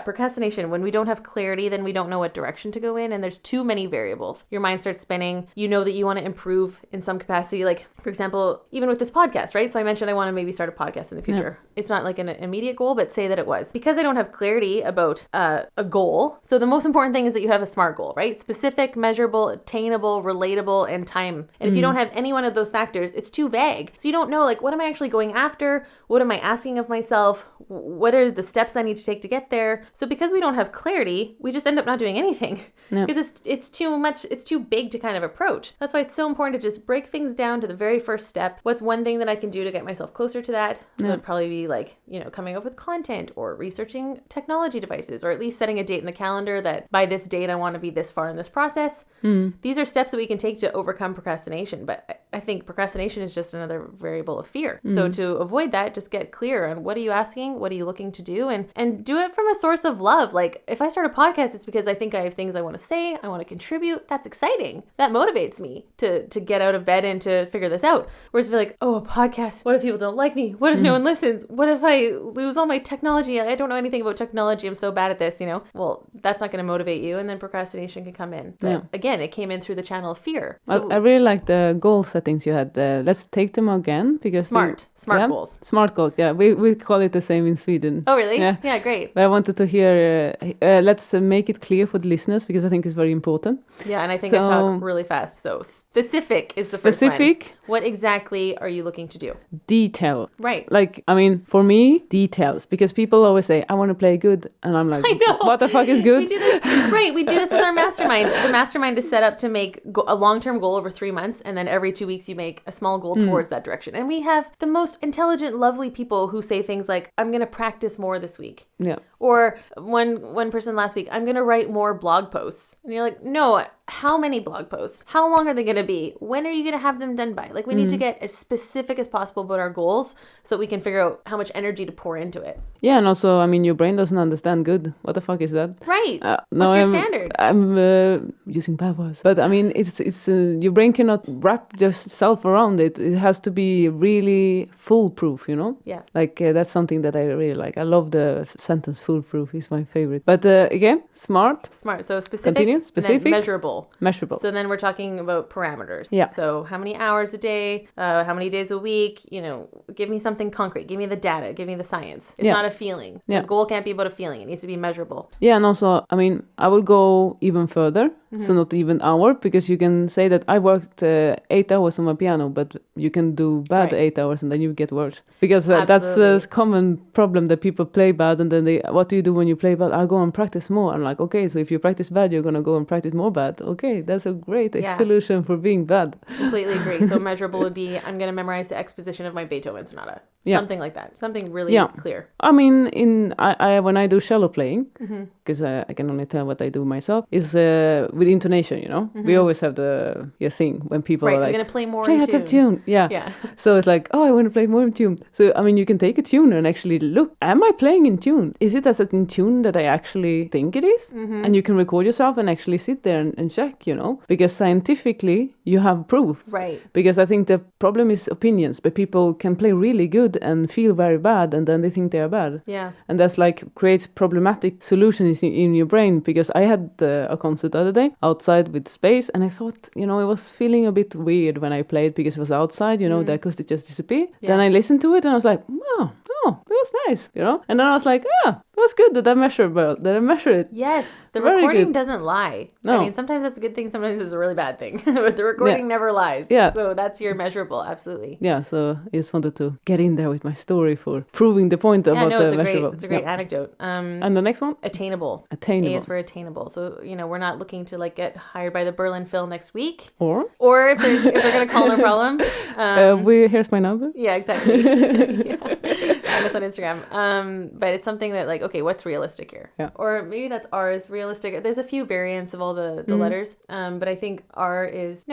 procrastination, when we don't have clarity, then we don't know what direction to go in. And there's too many variables. Your mind starts spinning. You know that you want to improve in some capacity. Like, for example, even with this podcast, right? So I mentioned I want to maybe start a podcast in the future. Yeah. It's not like an immediate goal, but say that it was. Because I don't have clarity about a goal. So the most important thing is that you have a SMART goal, right? Specific, measurable, attainable, relatable, and time. And if you don't have any one of those factors, it's too vague. So you don't know, like, what am I actually going after? What am I asking of myself? What are the steps I need to take to get there? So because we don't have clarity, we just end up not doing anything. Because it's too much, it's too big to kind of approach. That's why it's so important to just break things down to the very first step. What's one thing that I can do to get myself closer to that? It would probably be like, coming up with content or researching technology devices, or at least setting a date in the calendar that by this date I want to be this far in this process. These are steps that we can take to overcome procrastination. But I think procrastination is just another variable of fear. So to avoid that, just get clear on what are you asking? What are you looking to do? And do it from a source of love. Like, if I start a podcast, it's because I think I have things I want to say, I want to contribute. That's exciting. That motivates me to get out of bed and to figure this out. Whereas if you're like, oh, a podcast, what if people don't like me? What if no one listens? What if I lose all my technology? I don't know anything about technology. I'm so bad at this, Well, that's not going to motivate you. And then procrastination can come in. But again, it came in through the channel of fear. So, I really like the goal settings you had. Let's take them again, because smart goals. Smart goals. Yeah, we call it the same in Sweden. Oh, really? Yeah, great. But I wanted to hear. Let's make it clear for the listeners, because I think it's very important. Yeah, and I think I talk really fast. So specific is the first one. What exactly are you looking to do? Detail. Right. Like, I mean, for me, details, because people always say, I want to play good. And I'm like, what the fuck is good? We do this. Right. We do this with our mastermind. The mastermind is set up to make a long-term goal over 3 months. And then every 2 weeks you make a small goal towards that direction. And we have the most intelligent, lovely people who say things like, I'm going to practice more this week. Yeah. Or one person last week, I'm going to write more blog posts. And you're like, no, how many blog posts? How long are they going to be? When are you going to have them done by? Like, we need to get as specific as possible about our goals so we can figure out how much energy to pour into it. Yeah, and also, I mean, your brain doesn't understand good. What the fuck is that? Right. No, What's your standard? I'm using bad words, but I mean, it's your brain cannot wrap yourself around it. It has to be really foolproof, you know? Yeah. Like that's something that I really like. I love the sentence "foolproof" is my favorite. But again, smart. Smart. So specific, Continue. and Specific. then measurable. Measurable. So then we're talking about parameters. Yeah. So how many hours a day, how many days a week, give me something concrete. Give me the data. Give me the science. It's not a feeling. Yeah. The goal can't be about a feeling. It needs to be measurable. Yeah, and also, I mean, I will go even further. So not even hour, because you can say that I worked 8 hours on my piano, but you can do bad Right. 8 hours and then you get worse. Because that's Absolutely. a common problem that people play bad and then what do you do when you play bad? I go and practice more. I'm like, okay, so if you practice bad, you're going to go and practice more bad. Okay, that's a great Yeah. solution for being bad. Completely agree. So measurable would be, I'm going to memorize the exposition of my Beethoven sonata. Yeah. Something like that. Something really Yeah. clear. I mean, I when I do cello playing, because I can only tell what I do myself, is with intonation, you know? We always have the thing when people Right. are You're like, going to play more play in out of tune. tune. Yeah. Yeah. So it's like, oh, I want to play more in tune. So, I mean, you can take a tuner and actually look, am I playing in tune? Is it as in tune that I actually think it is? And you can record yourself and actually sit there and check, you know? Because scientifically, you have proof. Right. Because I think the problem is opinions, but people can play really good and feel very bad, and then they think they are bad. Yeah. And that's like creates problematic solutions in your brain. Because I had a concert the other day outside with space, and I thought, you know, it was feeling a bit weird when I played because it was outside, you know, the acoustic just disappeared. Then I listened to it and I was like, oh, that was nice, you know. And then I was like, it was good that I measured it. Yes, the Very recording good. doesn't lie. No. I mean, sometimes that's a good thing, sometimes it's a really bad thing. But the recording never lies. Yeah. So that's your measurable, absolutely. Yeah, so I just wanted to get in there with my story for proving the point Yeah, about no, the it's measurable. it's a great anecdote. And the next one? Attainable. Attainable. A is for attainable. So, we're not looking to like get hired by the Berlin Phil next week. Or Or if they're going to call, no problem. here's my number. Yeah, exactly. Yeah. Find us on Instagram. But it's something that like, okay, what's realistic here? Yeah. Or maybe that's R is realistic. There's a few variants of all the letters. But I think R is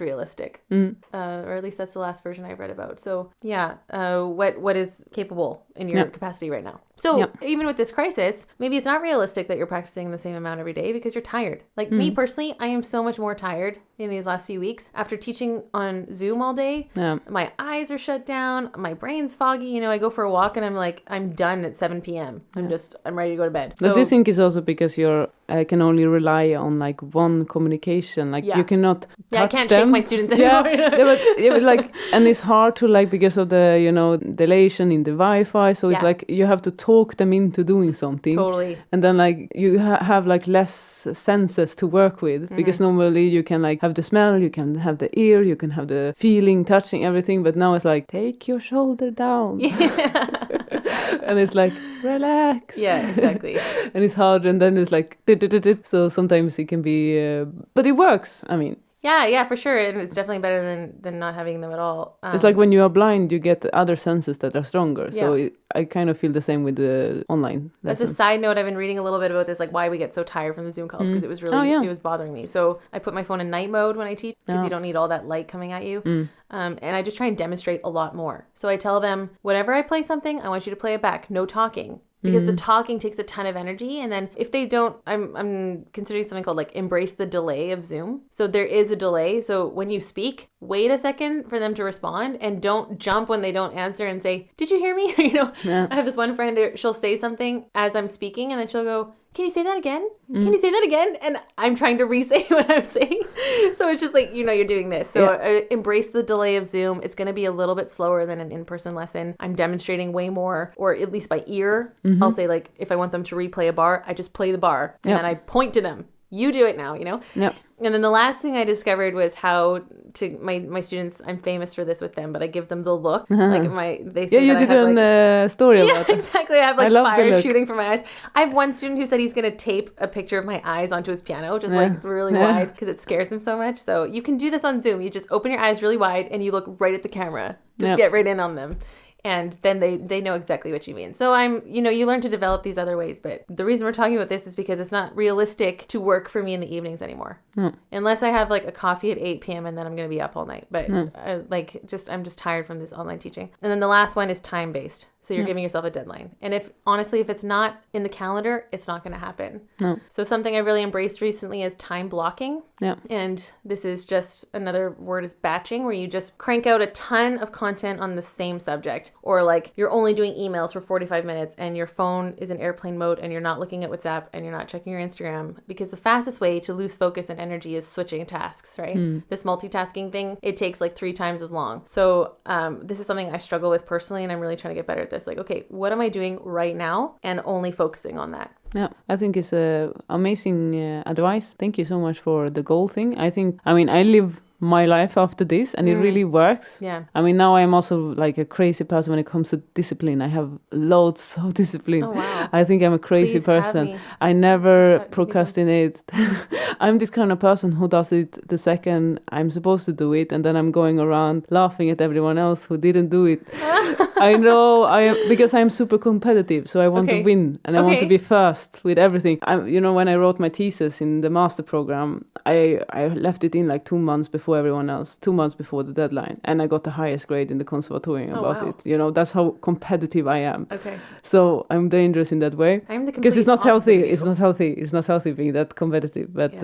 realistic. Or at least that's the last version I've read about. So yeah, what is capable in your capacity right now? So even with this crisis, maybe it's not realistic that you're practicing the same amount every day because you're tired. Like me personally, I am so much more tired in these last few weeks after teaching on Zoom all day. Yeah. My eyes are shut down. My brain's foggy. I go for a walk and I'm like, I'm done at 7 p.m. I'm ready to go to bed. But do you think it's also because you're can only rely on like one communication? Like you cannot touch I can't them. shake my students anymore. but like, and it's hard to like because of the delation in the Wi-Fi. So it's like you have to talk them into doing something. Totally. And then like you have like less senses to work with because normally you can like have the smell, you can have the ear, you can have the feeling, touching everything. But now it's like take your shoulder down. Yeah. And it's like relax. Yeah, exactly. And it's hard, and then it's like so sometimes it can be but it works. I mean, yeah, for sure, and it's definitely better than not having them at all. it's like when you are blind, you get other senses that are stronger. So I kind of feel the same with the online lessons. As a side note, I've been reading a little bit about this, like why we get so tired from the Zoom calls, because it was really it was bothering me. So I put my phone in night mode when I teach because you don't need all that light coming at you. And I just try and demonstrate a lot more. So I tell them, whenever I play something, I want you to play it back. No talking. Because the talking takes a ton of energy, and then if they don't, I'm considering something called like embrace the delay of Zoom. So there is a delay. So when you speak, wait a second for them to respond, and don't jump when they don't answer and say, "Did you hear me?" I have this one friend. She'll say something as I'm speaking, and then she'll go, "Can you say that again? Can you say that again?" And I'm trying to re-say what I'm saying. So it's just like, you're doing this. So embrace the delay of Zoom. It's going to be a little bit slower than an in-person lesson. I'm demonstrating way more, or at least by ear. I'll say like, if I want them to replay a bar, I just play the bar and then I point to them. You do it now, Yep. And then the last thing I discovered was how to my students. I'm famous for this with them, but I give them the look. Like they say you that did I have a story about it. exactly. I have like love the fire look. shooting from my eyes. I have one student who said he's gonna tape a picture of my eyes onto his piano, just like really wide, because it scares him so much. So you can do this on Zoom. You just open your eyes really wide and you look right at the camera. Just get right in on them. And then they know exactly what you mean. So you learn to develop these other ways. But the reason we're talking about this is because it's not realistic to work for me in the evenings anymore. No. Unless I have like a coffee at 8 p.m. and then I'm going to be up all night. But I'm just tired from this online teaching. And then the last one is time-based. So you're giving yourself a deadline. And if it's not in the calendar, it's not going to happen. No. So something I really embraced recently is time blocking. Yeah. And this is just another word is batching, where you just crank out a ton of content on the same subject. Or like you're only doing emails for 45 minutes and your phone is in airplane mode and you're not looking at WhatsApp and you're not checking your Instagram, because the fastest way to lose focus and energy is switching tasks, right? This multitasking thing, it takes like 3 times as long. So this is something I struggle with personally, and I'm really trying to get better at this. Like, okay, what am I doing right now, and only focusing on that. Yeah, I think it's amazing advice. Thank you so much for the goal thing. I live my life after this, and it really works. Yeah. I mean, now I'm also like a crazy person when it comes to discipline. I have loads of discipline. Oh, wow. I think I'm a crazy Please have person. me. I never procrastinate. I'm this kind of person who does it the second I'm supposed to do it, and then I'm going around laughing at everyone else who didn't do it. I know because I'm super competitive, so I want to win, and I want to be first with everything. When I wrote my thesis in the master program, I left it in like 2 months before everyone else, 2 months before the deadline, and I got the highest grade in the conservatorium about it. That's how competitive I am. Okay. So I'm dangerous in that way. I'm the because it's not complete healthy. opposite of you. It's not healthy. It's not healthy being that competitive. But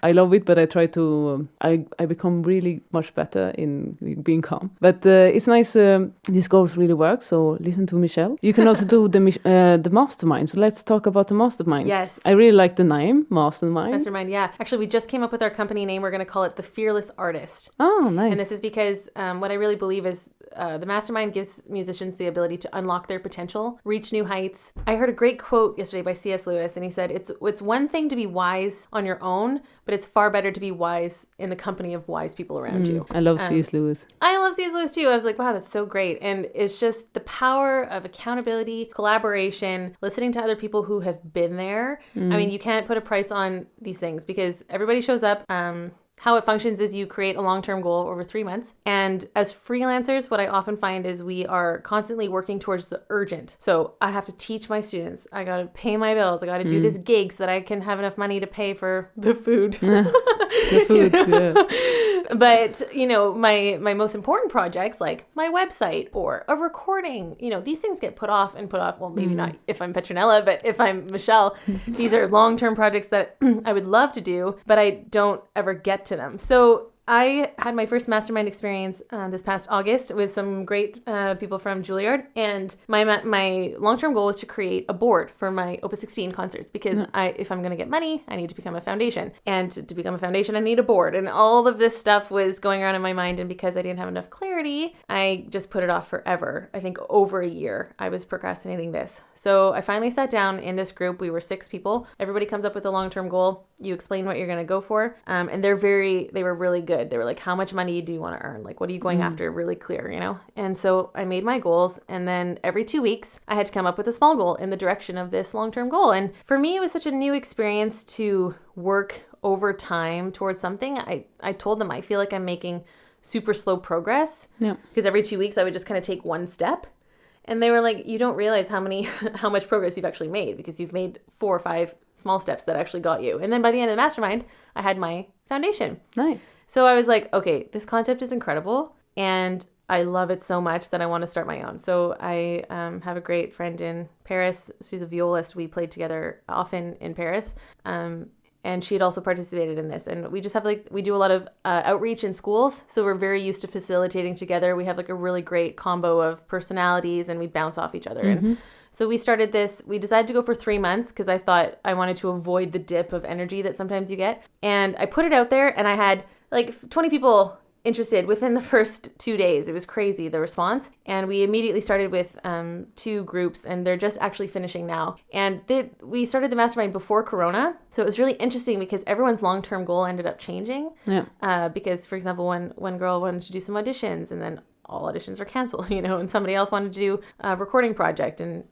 I love it. But I try to. I become really much better in being calm. But it's nice. This goals really work. So listen to Michelle. You can also do the mastermind. So let's talk about the masterminds. Yes. I really like the name mastermind. Mastermind, yeah. Actually, we just came up with our company name. We're going to call it the Fearless Artist. Oh, nice. And this is because what I really believe is the mastermind gives musicians the ability to unlock their potential, reach new heights. I heard a great quote yesterday by C.S. Lewis, and he said, it's one thing to be wise on your own, but it's far better to be wise in the company of wise people around you. I love C.S. Lewis. I love C.S. Lewis too. I was like, wow, that's so great. And it's just the power of accountability, collaboration, listening to other people who have been there. I mean, you can't put a price on these things because everybody shows up. How it functions is you create a long-term goal over 3 months. And as freelancers, what I often find is we are constantly working towards the urgent. So I have to teach my students. I got to pay my bills. I got to do this gig so that I can have enough money to pay for the food. The food, yeah. But, my most important projects like my website or a recording, these things get put off. Well, maybe not if I'm Petronella, but if I'm Michelle, these are long-term projects that I would love to do, but I don't ever get to them. So I had my first mastermind experience this past August with some great people from Juilliard, and my long-term goal was to create a board for my Opus 16 concerts because if I'm going to get money, I need to become a foundation, and to become a foundation, I need a board, and all of this stuff was going around in my mind, and because I didn't have enough clarity, I just put it off forever. I think over a year I was procrastinating this. So I finally sat down in this group. We were 6 people. Everybody comes up with a long-term goal. You explain what you're going to go for, and they were really good. They were like, how much money do you want to earn? Like, what are you going after? Really clear, And so I made my goals. And then every 2 weeks, I had to come up with a small goal in the direction of this long-term goal. And for me, it was such a new experience to work over time towards something. I told them I feel like I'm making super slow progress. Yeah. Because every 2 weeks, I would just kind of take one step. And they were like, you don't realize how much progress you've actually made because you've made 4 or 5 small steps that actually got you. And then by the end of the mastermind, I had my foundation. Nice. So I was like, okay, this concept is incredible. And I love it so much that I want to start my own. So I have a great friend in Paris. She's a violist. We played together often in Paris. And she had also participated in this. And we just have we do a lot of outreach in schools. So we're very used to facilitating together. We have a really great combo of personalities and we bounce off each other. Mm-hmm. And so we started this. We decided to go for 3 months because I thought I wanted to avoid the dip of energy that sometimes you get. And I put it out there and I had 20 people interested within the first 2 days. It was crazy, the response. And we immediately started with 2 groups, and they're just actually finishing now. And we started the mastermind before Corona. So it was really interesting because everyone's long-term goal ended up changing. Yeah. Because, for example, one girl wanted to do some auditions, and then all auditions are canceled, and somebody else wanted to do a recording project, and,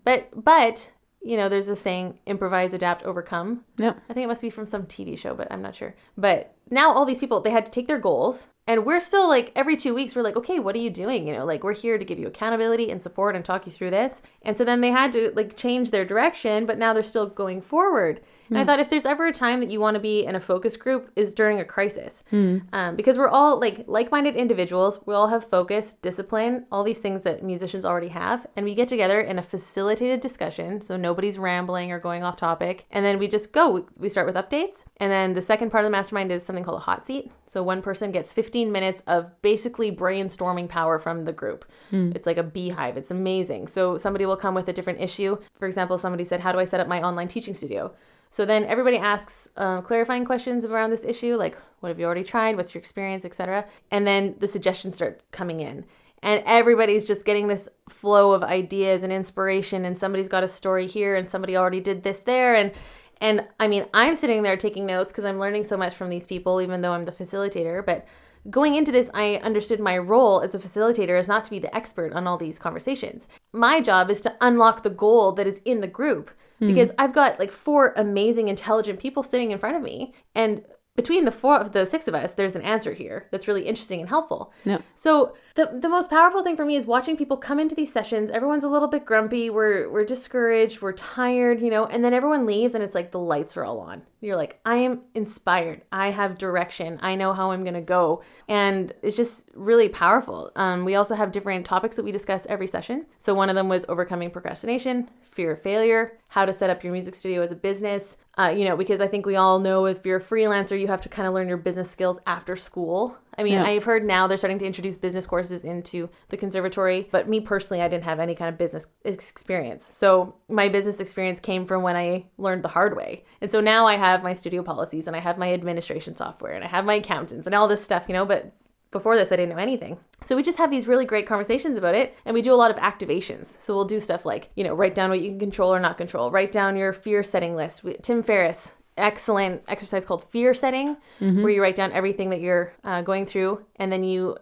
but there's a saying, improvise, adapt, overcome. Yeah. I think it must be from some TV show, but I'm not sure. But now all these people, they had to take their goals. And we're still like every 2 weeks, we're like, okay, what are you doing? You know, like we're here to give you accountability and support and talk you through this. And so then they had to like change their direction, but now they're still going forward. And I thought if there's ever a time that you want to be in a focus group is during a crisis. Because we're all like-minded individuals. We all have focus, discipline, all these things that musicians already have. And we get together in a facilitated discussion. So nobody's rambling or going off topic. And then we just go. We start with updates. And then the second part of the mastermind is something called a hot seat. So one person gets 15 minutes of basically brainstorming power from the group. It's like a beehive. It's amazing. So somebody will come with a different issue. For example, somebody said, how do I set up my online teaching studio? So then everybody asks clarifying questions around this issue, like what have you already tried, what's your experience, etc. And then the suggestions start coming in. And everybody's just getting this flow of ideas and inspiration, and somebody's got a story here and somebody already did this there. And I mean, I'm sitting there taking notes because I'm learning so much from these people, even though I'm the facilitator. But going into this, I understood my role as a facilitator is not to be the expert on all these conversations. My job is to unlock the gold that is in the group. Because I've got like 4 amazing, intelligent people sitting in front of me. And between the 6 of us, there's an answer here that's really interesting and helpful. Yeah. So the most powerful thing for me is watching people come into these sessions. Everyone's a little bit grumpy. We're discouraged. We're tired, you know, and then everyone leaves and it's like the lights are all on. You're like, I am inspired. I have direction. I know how I'm going to go. And it's just really powerful. We also have different topics that we discuss every session. So one of them was overcoming procrastination, fear of failure, how to set up your music studio as a business. You know, because I think we all know if you're a freelancer, you have to kind of learn your business skills after school. I mean, I've heard now they're starting to introduce business courses into the conservatory, but me personally, I didn't have any kind of business experience. So my business experience came from when I learned the hard way. And so now I have my studio policies and I have my administration software and I have my accountants and all this stuff, you know, but before this, I didn't know anything. So we just have these really great conversations about it. And we do a lot of activations. So we'll do stuff like, you know, write down what you can control or not control. Write down your fear setting list. Tim Ferriss, excellent exercise called fear setting, where you write down everything that you're going through. And then you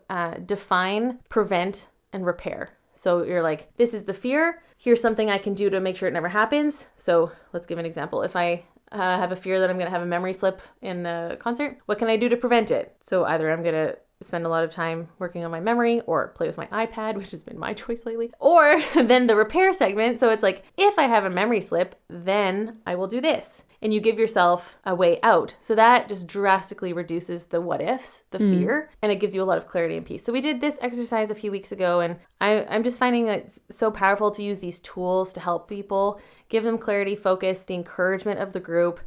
define, prevent, and repair. So you're like, this is the fear. Here's something I can do to make sure it never happens. So let's give an example. If I have a fear that I'm going to have a memory slip in a concert, what can I do to prevent it? So either I'm going to spend a lot of time working on my memory or play with my iPad, which has been my choice lately. Or then the repair segment. So it's like, if I have a memory slip, then I will do this. And you give yourself a way out. So that just drastically reduces the what ifs, the fear, and it gives you a lot of clarity and peace. So we did this exercise a few weeks ago, and I'm just finding that it's so powerful to use these tools to help people, give them clarity, focus, the encouragement of the group,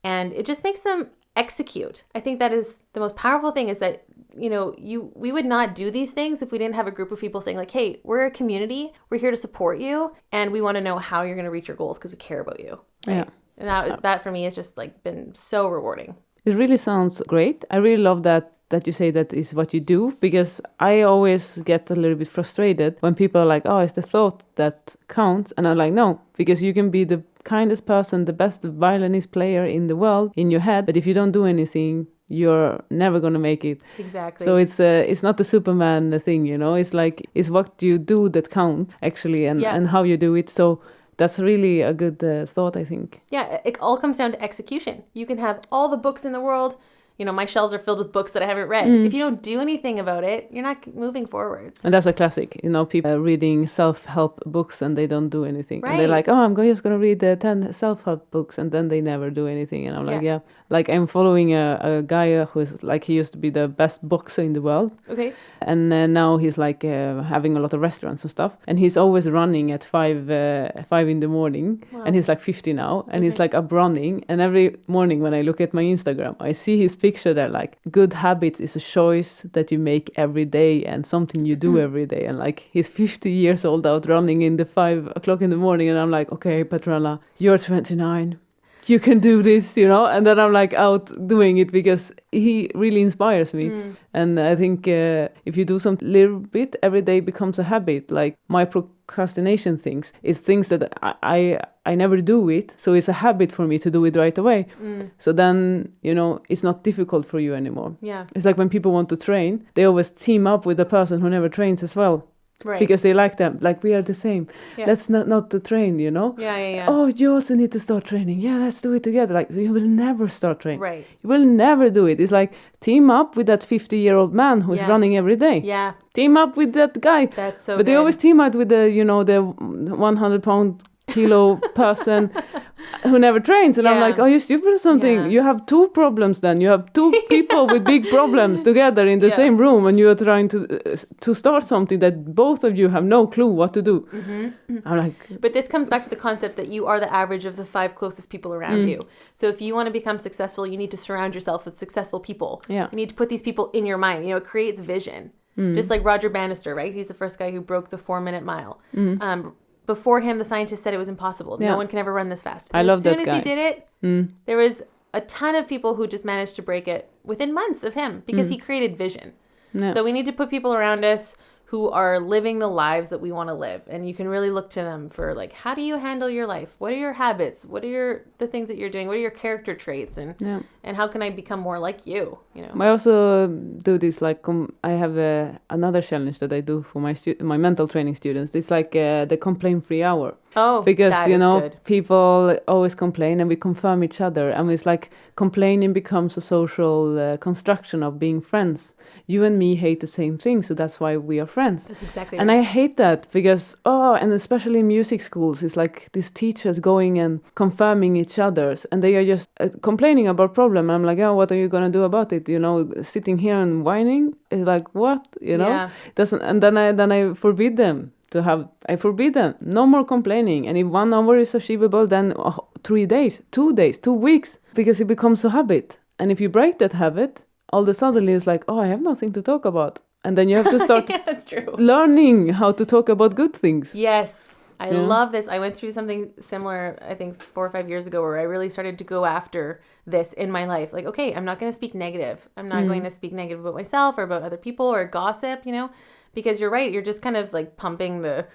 and it just makes them execute. I think that is the most powerful thing, is that, you know, we would not do these things if we didn't have a group of people saying like, hey, we're a community, we're here to support you, and we want to know how you're going to reach your goals because we care about you. Right? Yeah. And that for me has just like been so rewarding. It really sounds great. I really love that you say that is what you do, because I always get a little bit frustrated when people are like, oh, it's the thought that counts. And I'm like, no, because you can be the kindest person, the best violinist player in the world in your head, but if you don't do anything, you're never going to make it. Exactly. So it's not the Superman thing, you know, it's like, it's what you do that counts actually, and how you do it. So that's really a good thought, I think. Yeah, it all comes down to execution. You can have all the books in the world. You know, my shelves are filled with books that I haven't read. If you don't do anything about it, you're not moving forwards. And that's a classic. You know, people are reading self-help books and they don't do anything. Right. And they're like, oh, I'm just going to read the 10 self-help books, and then they never do anything. And I'm like, yeah. Like, I'm following a guy who's like, he used to be the best boxer in the world. Okay. And now he's like having a lot of restaurants and stuff. And he's always running at 5 in the morning. Wow. And he's like 50 now. And he's like up running. And every morning when I look at my Instagram, I see his picture there, like, good habits is a choice that you make every day and something you do every day. And like, he's 50 years old out running in the 5 o'clock in the morning. And I'm like, okay, Petrella, you're 29. You can do this, you know. And then I'm like out doing it because he really inspires me. And I think if you do something little bit, every day becomes a habit. Like my procrastination things is things that I never do it. So it's a habit for me to do it right away. So then, you know, it's not difficult for you anymore. Yeah. It's like when people want to train, they always team up with a person who never trains as well. Right. because they like them. Like we are the same. Yeah. Let's not to train, you know. Yeah. Oh, you also need to start training. Yeah, let's do it together. Like you will never start training. Right. You will never do it. It's like team up with that 50-year-old man who's Yeah. running every day. Yeah. Team up with that guy. That's so But they good. always team up with the 100-pound kilo person who never trains, and I'm Yeah. like, are you stupid or something? Yeah. You have two problems then. You have two people with big problems together in the Yeah. same room, and you are trying to start something that both of you have no clue what to do. I'm like, But this comes back to the concept that you are the average of the 5 closest people around you. So if you want to become successful, you need to surround yourself with successful people. Yeah. You need to put these people in your mind. It creates vision. Just like Roger Bannister, right? He's the first guy who broke the 4-minute mile. Before him, the scientists said it was impossible. Yeah. No one can ever run this fast. I And love as soon that as he guy. did it, there was a ton of people who just managed to break it within months of him because he created vision. Yeah. So we need to put people around us who are living the lives that we want to live. And you can really look to them for like, how do you handle your life? What are your habits? What are the things that you're doing? What are your character traits? And how can I become more like you? I also do this like I have another challenge that I do for my mental training students. It's like the complaint-free hour. Oh, Because that is good. people always complain and we confirm each other, and it's like complaining becomes a social construction of being friends. You and me hate the same thing, so that's why we are friends. That's exactly And right. I hate that because and especially in music schools, it's like these teachers going and confirming each other's, and they are just complaining about problem. I'm like, oh, what are you gonna do about it? Sitting here and whining is like what? Yeah. Doesn't. And then I forbid them. I forbid them. No more complaining. And if 1 hour is achievable, then 3 days, 2 days, 2 weeks, because it becomes a habit. And if you break that habit, all of a sudden it's like, oh, I have nothing to talk about. And then you have to start Yeah, that's true. learning how to talk about good things. Yes. I love this. I went through something similar, I think 4 or 5 years ago, where I really started to go after this in my life. Like, okay, I'm not going to speak negative. I'm not going to speak negative about myself or about other people or gossip, because you're right. You're just kind of like pumping the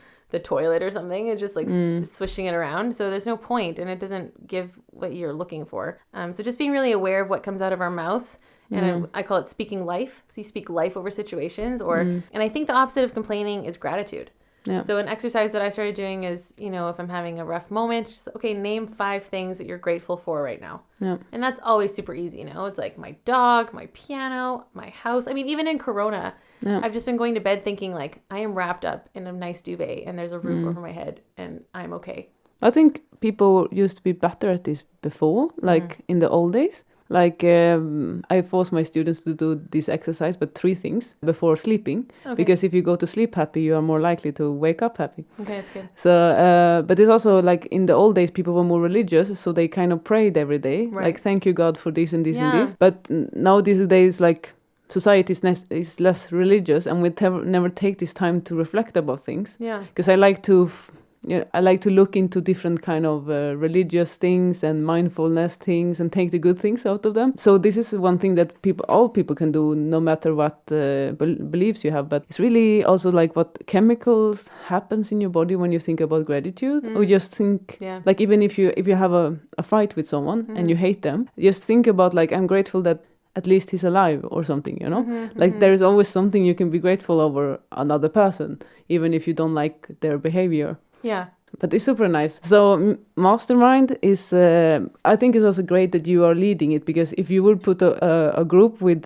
toilet or something and just like swishing it around. So there's no point, and it doesn't give what you're looking for. So just being really aware of what comes out of our mouth. And I call it speaking life. So you speak life over situations, and I think the opposite of complaining is gratitude. Yeah. So an exercise that I started doing is, if I'm having a rough moment, just, okay, name 5 things that you're grateful for right now. Yeah. And that's always super easy, It's like my dog, my piano, my house. I mean, even in Corona, I've just been going to bed thinking like I am wrapped up in a nice duvet and there's a roof over my head and I'm okay. I think people used to be better at this before, like in the old days. Like I force my students to do this exercise, but 3 things before sleeping, because if you go to sleep happy, you are more likely to wake up happy. Okay, that's good. So, but it's also like in the old days, people were more religious, so they kind of prayed every day, like thank you God for this and this and this. But now these days, like society is less religious, and we never take this time to reflect about things. Yeah, because I like to look into different kind of religious things and mindfulness things and take the good things out of them. So this is one thing that all people can do, no matter what beliefs you have. But it's really also like what chemicals happens in your body when you think about gratitude, or just think like even if you have a fight with someone and you hate them, just think about like I'm grateful that at least he's alive or something, like there is always something you can be grateful over another person, even if you don't like their behavior. Yeah. But it's super nice. So Mastermind is, I think it's also great that you are leading it, because if you would put a group with,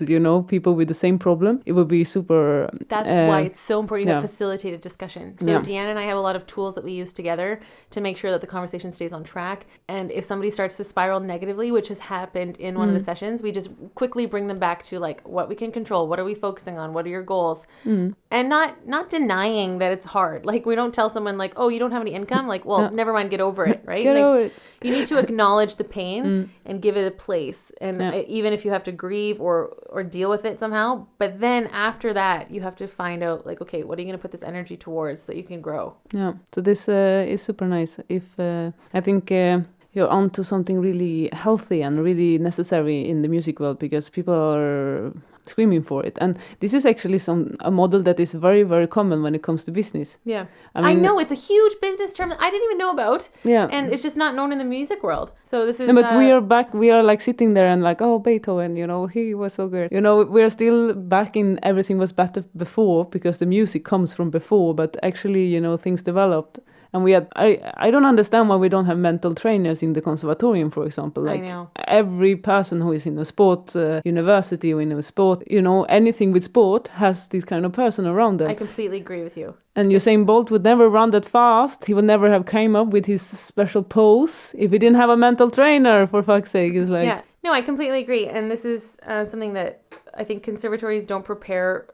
people with the same problem, it would be super... That's why it's so important to have facilitated discussion. So Deanna and I have a lot of tools that we use together to make sure that the conversation stays on track. And if somebody starts to spiral negatively, which has happened in one of the sessions, we just quickly bring them back to like what we can control, what are we focusing on, what are your goals? And not denying that it's hard. Like we don't tell someone like, oh, you don't have any income? Like, well, never mind, get over it, right? Get over it. You need to acknowledge the pain and give it a place. And even if you have to grieve or deal with it somehow, but then after that, you have to find out like, okay, what are you going to put this energy towards so that you can grow? Yeah. So this is super nice. If I think you're onto something really healthy and really necessary in the music world, because people are screaming for it. And this is actually a model that is very, very common when it comes to business. Yeah. I I mean- know, it's a huge business term that I didn't even know about. Yeah. And it's just not known in the music world. So this is... No, but we are back, we are like sitting there and like, oh, Beethoven, you know, he was so good. You know, we are still back in everything was better before because the music comes from before, but actually, you know, things developed. And I don't understand why we don't have mental trainers in the conservatorium, for example. Like I know. every person who is in a sport university or in a sport, you know, anything with sport has this kind of person around them. I completely agree with you. And Usain Bolt would never run that fast. He would never have came up with his special pose if he didn't have a mental trainer, for fuck's sake. It's like... Yeah, no, I completely agree. And this is something that I think conservatories don't prepare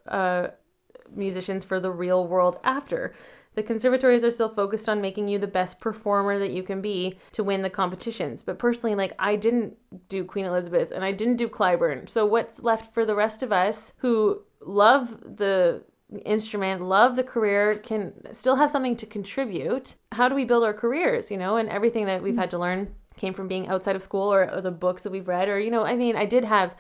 musicians for the real world after. The conservatories are still focused on making you the best performer that you can be to win the competitions. But personally, like, I didn't do Queen Elizabeth and I didn't do Clyburn. So what's left for the rest of us who love the instrument, love the career, can still have something to contribute? How do we build our careers, you know? And everything that we've had to learn came from being outside of school or the books that we've read, or, you know, I mean, I did have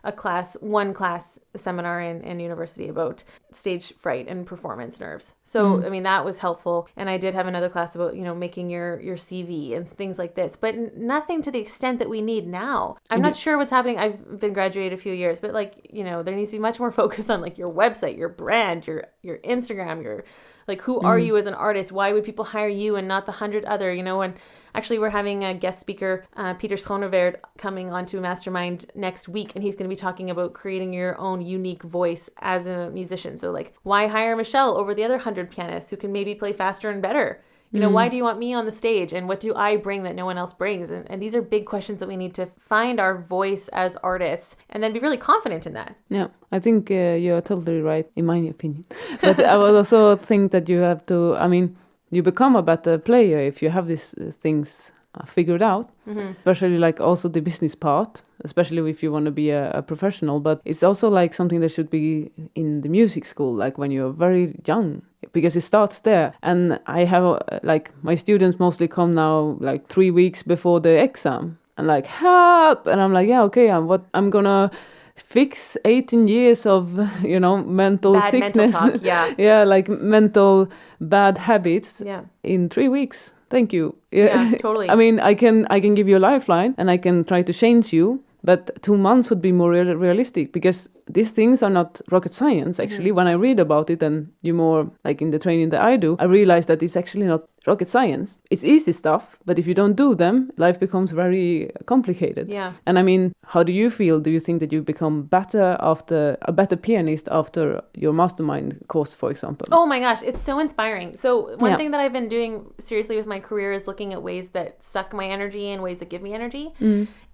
one class seminar in university about stage fright and performance nerves. So, I mean, that was helpful. And I did have another class about, you know, making your CV and things like this, but nothing to the extent that we need now. I'm not sure what's happening. I've been graduated a few years, but like, you know, there needs to be much more focus on like your website, your brand, your Instagram, your, like, who are you as an artist? Why would people hire you and not the 100 other, you know? And actually, we're having a guest speaker, Peter Schoneverd, coming onto Mastermind next week, and he's going to be talking about creating your own unique voice as a musician. So, like, why hire Michelle over the other 100 pianists who can maybe play faster and better? You know, why do you want me on the stage? And what do I bring that no one else brings? And these are big questions that we need to find our voice as artists and then be really confident in that. Yeah, I think you're totally right, in my opinion. But I would also think that you have to, I mean, you become a better player if you have these things figured out, especially like also the business part, especially if you want to be a professional. But it's also like something that should be in the music school, like when you're very young, because it starts there. And I have like my students mostly come now like 3 weeks before the exam and like, help. And I'm like, yeah, okay, I'm gonna fix 18 years of, you know, mental Bad sickness. mental talk, yeah. Yeah, like mental bad habits Yeah. in 3 weeks. Thank you. Yeah, totally. I mean, I can give you a lifeline and I can try to change you, but 2 months would be more realistic because these things are not rocket science. Actually, when I read about it and you more like in the training that I do, I realize that it's actually not rocket science. It's easy stuff, but if you don't do them, life becomes very complicated. Yeah. And I mean, how do you feel? Do you think that you become a better pianist after your mastermind course, for example? Oh my gosh, it's so inspiring. So one Yeah. thing that I've been doing seriously with my career is looking at ways that suck my energy and ways that give me energy.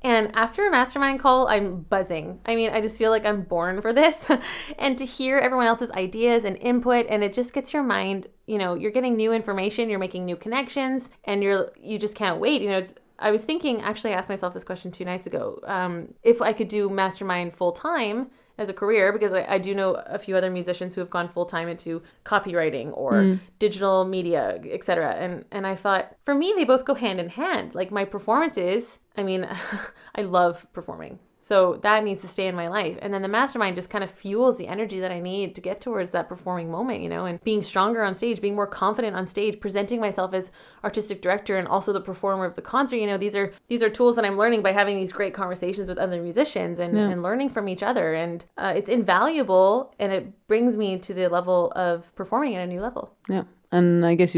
And after a mastermind call, I'm buzzing. I mean, I just feel like I'm born for this. And to hear everyone else's ideas and input, and it just gets your mind, you know, you're getting new information, you're making new connections, and you just can't wait. You know, I was thinking, actually I asked myself this question 2 nights ago, if I could do mastermind full time as a career, because I do know a few other musicians who have gone full time into copywriting or digital media, etc. And I thought, for me, they both go hand in hand. Like my performances, I mean, I love performing. So that needs to stay in my life. And then the mastermind just kind of fuels the energy that I need to get towards that performing moment, you know, and being stronger on stage, being more confident on stage, presenting myself as artistic director and also the performer of the concert. You know, these are tools that I'm learning by having these great conversations with other musicians and learning from each other. And it's invaluable, and it brings me to the level of performing at a new level. Yeah. And I guess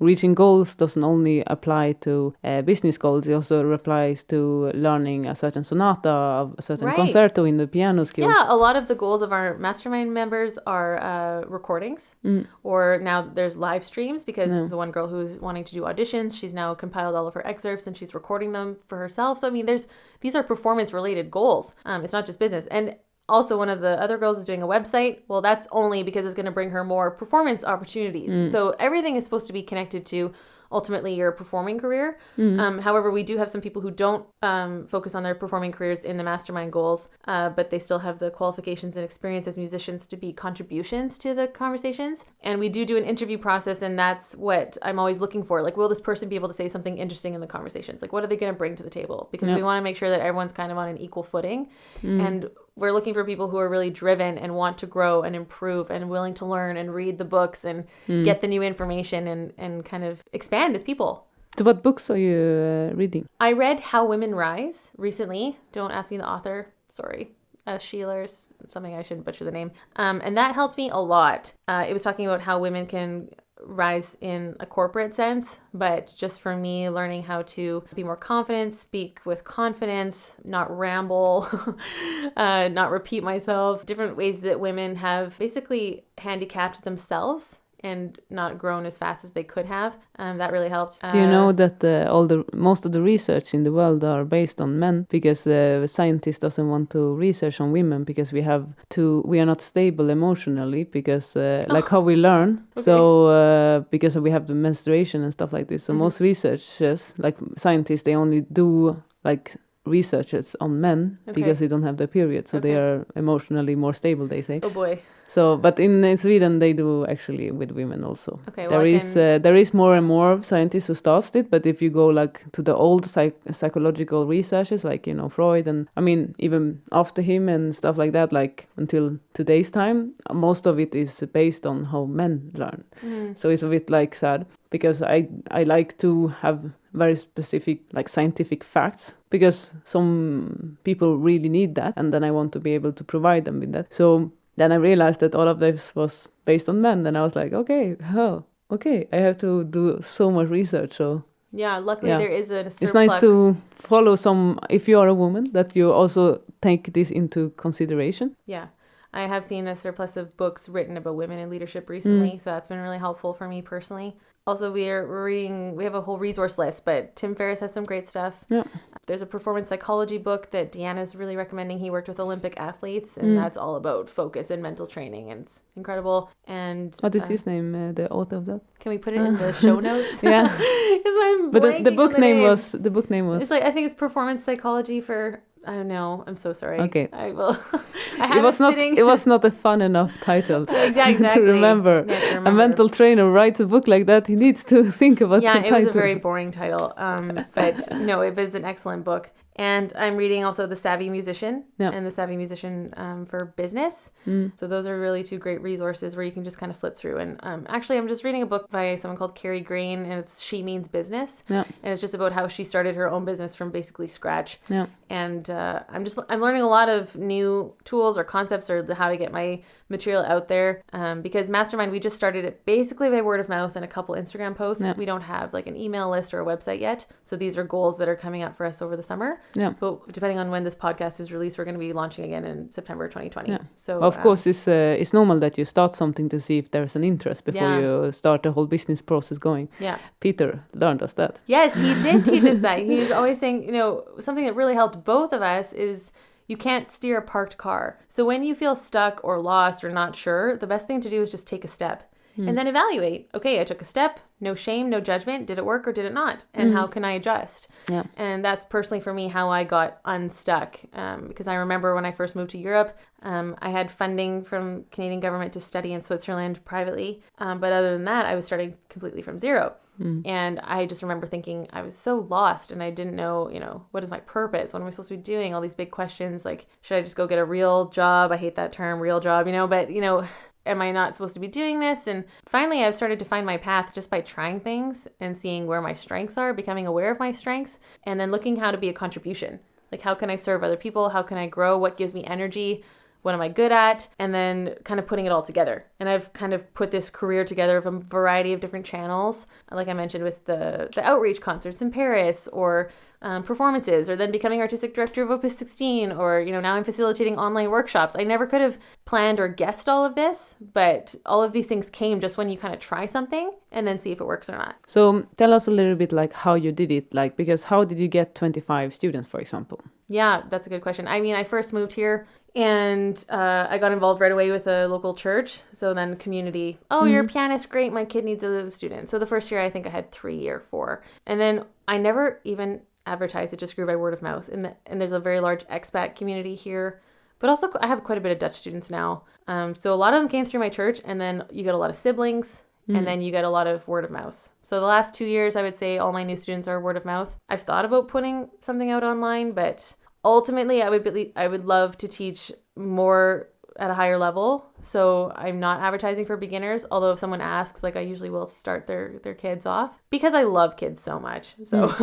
reaching goals doesn't only apply to business goals, it also applies to learning a certain sonata, a certain concerto in the piano skills. Yeah, a lot of the goals of our mastermind members are recordings, or now there's live streams, because the one girl who's wanting to do auditions, she's now compiled all of her excerpts and she's recording them for herself. So, I mean, these are performance-related goals. It's not just business. And also, one of the other girls is doing a website. Well, that's only because it's going to bring her more performance opportunities. So everything is supposed to be connected to ultimately your performing career. However, we do have some people who don't focus on their performing careers in the mastermind goals, but they still have the qualifications and experience as musicians to be contributions to the conversations. And we do an interview process, and that's what I'm always looking for. Like, will this person be able to say something interesting in the conversations? Like, what are they going to bring to the table? Because we want to make sure that everyone's kind of on an equal footing. And we're looking for people who are really driven and want to grow and improve and willing to learn and read the books and get the new information and kind of expand as people. So what books are you reading? I read How Women Rise recently. Don't ask me the author. Sorry. Sheeler's something, I shouldn't butcher the name. And that helped me a lot. It was talking about how women can rise in a corporate sense, but just for me, learning how to be more confident, speak with confidence, not ramble, not repeat myself, different ways that women have basically handicapped themselves and not grown as fast as they could have. That really helped. Do you know that most of the research in the world are based on men, because scientists doesn't want to research on women because we are not stable emotionally, because like how we learn. Okay. So because we have the menstruation and stuff like this. So most researchers, like scientists, they only do like researches on men because they don't have the period, so they are emotionally more stable, they say. Oh boy. So, but in Sweden they do actually with women also. Okay, well, there is more and more scientists who starts it, but if you go like to the old psychological researches, like Freud, and I mean even after him and stuff like that, like until today's time, most of it is based on how men learn. So it's a bit like sad, because I like to have very specific like scientific facts, because some people really need that, and then I want to be able to provide them with that. So then I realized that all of this was based on men, and I was like, okay, I have to do so much research. So yeah, luckily there is a surplus. It's nice to follow if you are a woman, that you also take this into consideration. Yeah. I have seen a surplus of books written about women in leadership recently, so that's been really helpful for me personally. Also, we have a whole resource list, but Tim Ferriss has some great stuff. Yeah. There's a performance psychology book that Deanna's really recommending. He worked with Olympic athletes, and that's all about focus and mental training, and it's incredible. And what is his name, the author of that? Can we put it in the show notes? Yeah. But the book name was. It's like, I think it's performance psychology for. I don't know. I'm so sorry. Okay. I will. It was not a fun enough title. Exactly. to remember. Yeah, to remember. A mental trainer writes a book like that. He needs to think about the title. Yeah, it was a very boring title. But no, it was an excellent book. And I'm reading also The Savvy Musician and The Savvy Musician for Business. So those are really two great resources where you can just kind of flip through. And actually, I'm just reading a book by someone called Carrie Green, and it's She Means Business. Yeah. And it's just about how she started her own business from basically scratch. Yeah. And I'm learning a lot of new tools or concepts or how to get my material out there. Because Mastermind, we just started it basically by word of mouth and a couple Instagram posts. Yeah. We don't have like an email list or a website yet. So these are goals that are coming up for us over the summer. Yeah. But depending on when this podcast is released, we're going to be launching again in September 2020. Yeah. So well, of course, it's normal that you start something to see if there's an interest before you start the whole business process going. Yeah. Peter learned us that. Yes, he did teach us that. He's always saying, something that really helped both of us is you can't steer a parked car. So when you feel stuck or lost or not sure, the best thing to do is just take a step. And then evaluate. Okay, I took a step. No shame, no judgment. Did it work or did it not? And how can I adjust? Yeah. And that's personally for me how I got unstuck. Because I remember when I first moved to Europe, I had funding from Canadian government to study in Switzerland privately. But other than that, I was starting completely from zero. And I just remember thinking I was so lost and I didn't know, what is my purpose? What am I supposed to be doing? All these big questions like, should I just go get a real job? I hate that term, real job, but, am I not supposed to be doing this? And finally, I've started to find my path just by trying things and seeing where my strengths are, becoming aware of my strengths, and then looking how to be a contribution. Like, how can I serve other people? How can I grow? What gives me energy? What am I good at? And then kind of putting it all together. And I've kind of put this career together of a variety of different channels. Like I mentioned with the outreach concerts in Paris or performances, or then becoming artistic director of Opus 16, or, now I'm facilitating online workshops. I never could have planned or guessed all of this, but all of these things came just when you kind of try something and then see if it works or not. So tell us a little bit like how you did it, like, because how did you get 25 students, for example? Yeah, that's a good question. I mean, I first moved here and I got involved right away with a local church. So then community, you're a pianist, great, my kid needs a student. So the first year I think I had 3 or 4. And then I never even advertised, it just grew by word of mouth. And there's a very large expat community here. But also I have quite a bit of Dutch students now. So a lot of them came through my church, and then you get a lot of siblings, and then you get a lot of word of mouth. So the last 2 years, I would say all my new students are word of mouth. I've thought about putting something out online, but ultimately I would love to teach more at a higher level. So I'm not advertising for beginners, although if someone asks, like I usually will start their kids off because I love kids so much. So,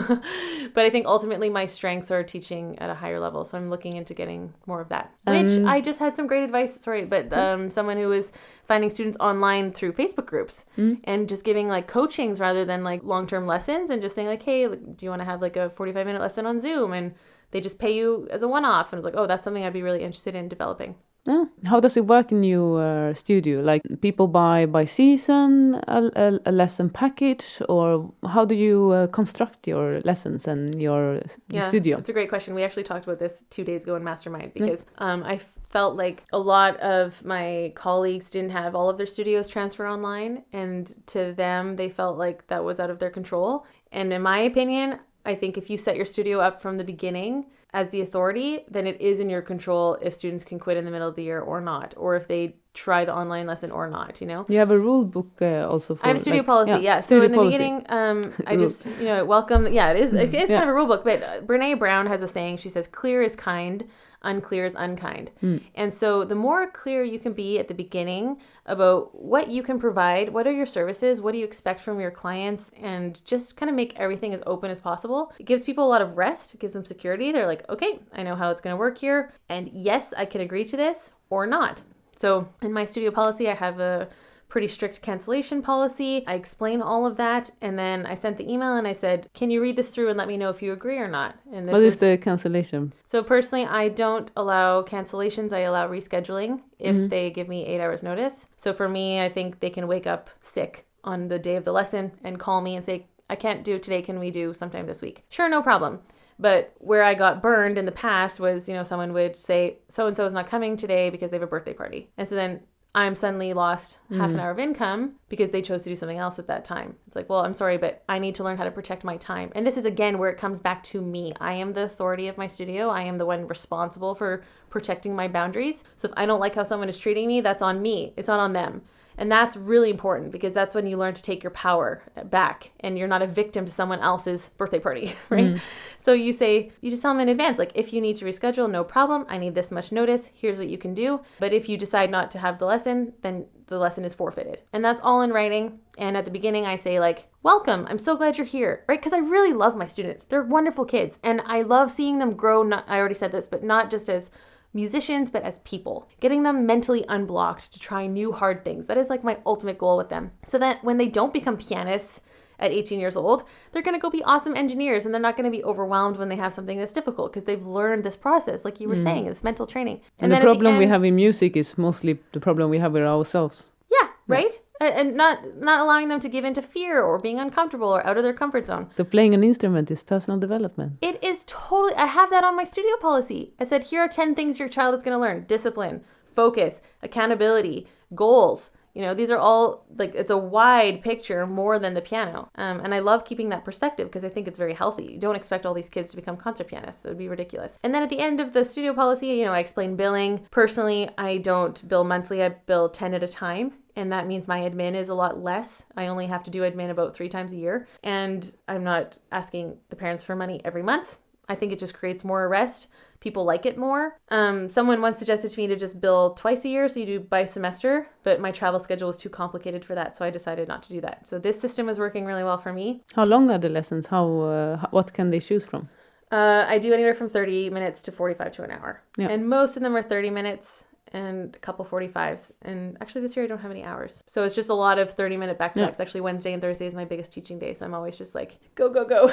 but I think ultimately my strengths are teaching at a higher level. So I'm looking into getting more of that, which I just had some great advice. Someone who was finding students online through Facebook groups and just giving like coachings rather than like long-term lessons and just saying like, hey, do you want to have like a 45-minute lesson on Zoom? And they just pay you as a one-off. And I was like, oh, that's something I'd be really interested in developing. Yeah. How does it work in your studio? Like people buy by season a lesson package, or how do you construct your lessons and your studio? That's a great question. We actually talked about this 2 days ago in Mastermind because I felt like a lot of my colleagues didn't have all of their studios transfer online, and to them they felt like that was out of their control. And in my opinion, I think if you set your studio up from the beginning as the authority, then it is in your control if students can quit in the middle of the year or not, or if they try the online lesson or not, you know? You have a rule book also for... I have studio policy, yeah. So in the beginning, I just, welcome... Yeah, it is kind of a rule book, but Brene Brown has a saying. She says, clear is kind, unclear is unkind. And so the more clear you can be at the beginning about what you can provide, what are your services, what do you expect from your clients, and just kind of make everything as open as possible. It gives people a lot of rest. It gives them security. They're like, okay, I know how it's going to work here. And yes, I can agree to this or not. So in my studio policy, I have a pretty strict cancellation policy. I explain all of that, and then I sent the email and I said, can you read this through and let me know if you agree or not? And this what is the cancellation? So personally, I don't allow cancellations. I allow rescheduling if they give me 8 hours notice. So for me, I think they can wake up sick on the day of the lesson and call me and say, I can't do it today. Can we do sometime this week? Sure, no problem. But where I got burned in the past was, someone would say, so-and-so is not coming today because they have a birthday party. And so then I'm suddenly lost half an hour of income because they chose to do something else at that time. It's like, well, I'm sorry, but I need to learn how to protect my time. And this is, again, where it comes back to me. I am the authority of my studio. I am the one responsible for protecting my boundaries. So if I don't like how someone is treating me, that's on me. It's not on them. And that's really important because that's when you learn to take your power back and you're not a victim to someone else's birthday party, right? So you just tell them in advance, like, if you need to reschedule, no problem. I need this much notice. Here's what you can do. But if you decide not to have the lesson, then the lesson is forfeited. And that's all in writing. And at the beginning, I say like, welcome. I'm so glad you're here, right? Because I really love my students. They're wonderful kids. And I love seeing them grow. I already said this, but not just as musicians, but as people, getting them mentally unblocked to try new hard things. That is like my ultimate goal with them. So that when they don't become pianists at 18 years old, they're going to go be awesome engineers and they're not going to be overwhelmed when they have something that's difficult because they've learned this process, like you were saying, this mental training. And the problem we have in music is mostly the problem we have with ourselves. Yeah, right? And not allowing them to give in to fear or being uncomfortable or out of their comfort zone. So playing an instrument is personal development. It is totally, I have that on my studio policy. I said, here are 10 things your child is going to learn. Discipline, focus, accountability, goals. These are all, like, it's a wide picture more than the piano. And I love keeping that perspective because I think it's very healthy. You don't expect all these kids to become concert pianists. It would be ridiculous. And then at the end of the studio policy, I explain billing. Personally, I don't bill monthly. I bill 10 at a time. And that means my admin is a lot less. I only have to do admin about 3 times a year. And I'm not asking the parents for money every month. I think it just creates more arrest. People like it more. Someone once suggested to me to just bill twice a year, so you do by semester, but my travel schedule was too complicated for that, so I decided not to do that. So this system is working really well for me. How long are the lessons? What can they choose from? I do anywhere from 30 minutes to 45 to an hour. Yeah. And most of them are 30 minutes and a couple 45s. And actually this year I don't have any hours. So it's just a lot of 30-minute back-to-backs. Yeah. Actually Wednesday and Thursday is my biggest teaching day, so I'm always just like, go, go, go.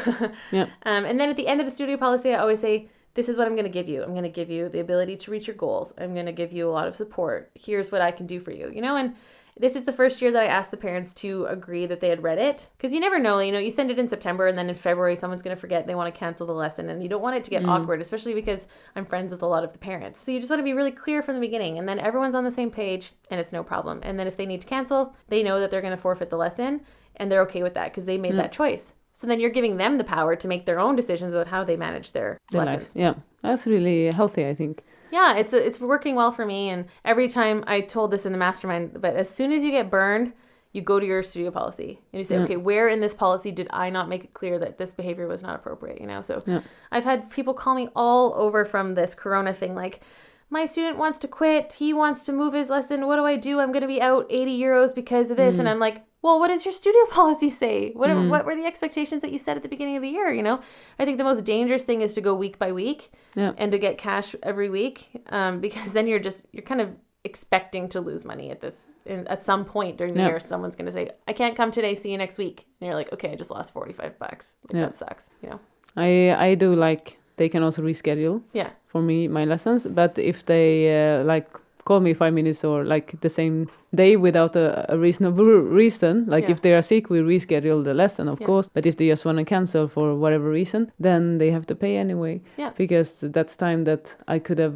Yeah. And then at the end of the studio policy, I always say, this is what I'm going to give you. I'm going to give you the ability to reach your goals. I'm going to give you a lot of support. Here's what I can do for you, and this is the first year that I asked the parents to agree that they had read it. Because you never know, you send it in September and then in February, someone's going to forget they want to cancel the lesson. And you don't want it to get awkward, especially because I'm friends with a lot of the parents. So you just want to be really clear from the beginning. And then everyone's on the same page and it's no problem. And then if they need to cancel, they know that they're going to forfeit the lesson and they're okay with that because they made that choice. So then you're giving them the power to make their own decisions about how they manage their lessons. Life. Yeah, that's really healthy, I think. Yeah, it's working well for me. And every time I told this in the mastermind, but as soon as you get burned, you go to your studio policy and you say, okay, where in this policy did I not make it clear that this behavior was not appropriate? So I've had people call me all over from this Corona thing, like, my student wants to quit. He wants to move his lesson. What do I do? I'm going to be out 80 euros because of this. And I'm like, well, what does your studio policy say? What were the expectations that you set at the beginning of the year? You know, I think the most dangerous thing is to go week by week and to get cash every week, because then you're kind of expecting to lose money at some point during the year. Someone's going to say, I can't come today. See you next week. And you're like, okay, I just lost $45. That sucks. You know, I do like, they can also reschedule for me, my lessons. But if they call me 5 minutes or like the same day without a reasonable reason, like if they are sick, we reschedule the lesson, of course. But if they just want to cancel for whatever reason, then they have to pay anyway. Because that's time that I could have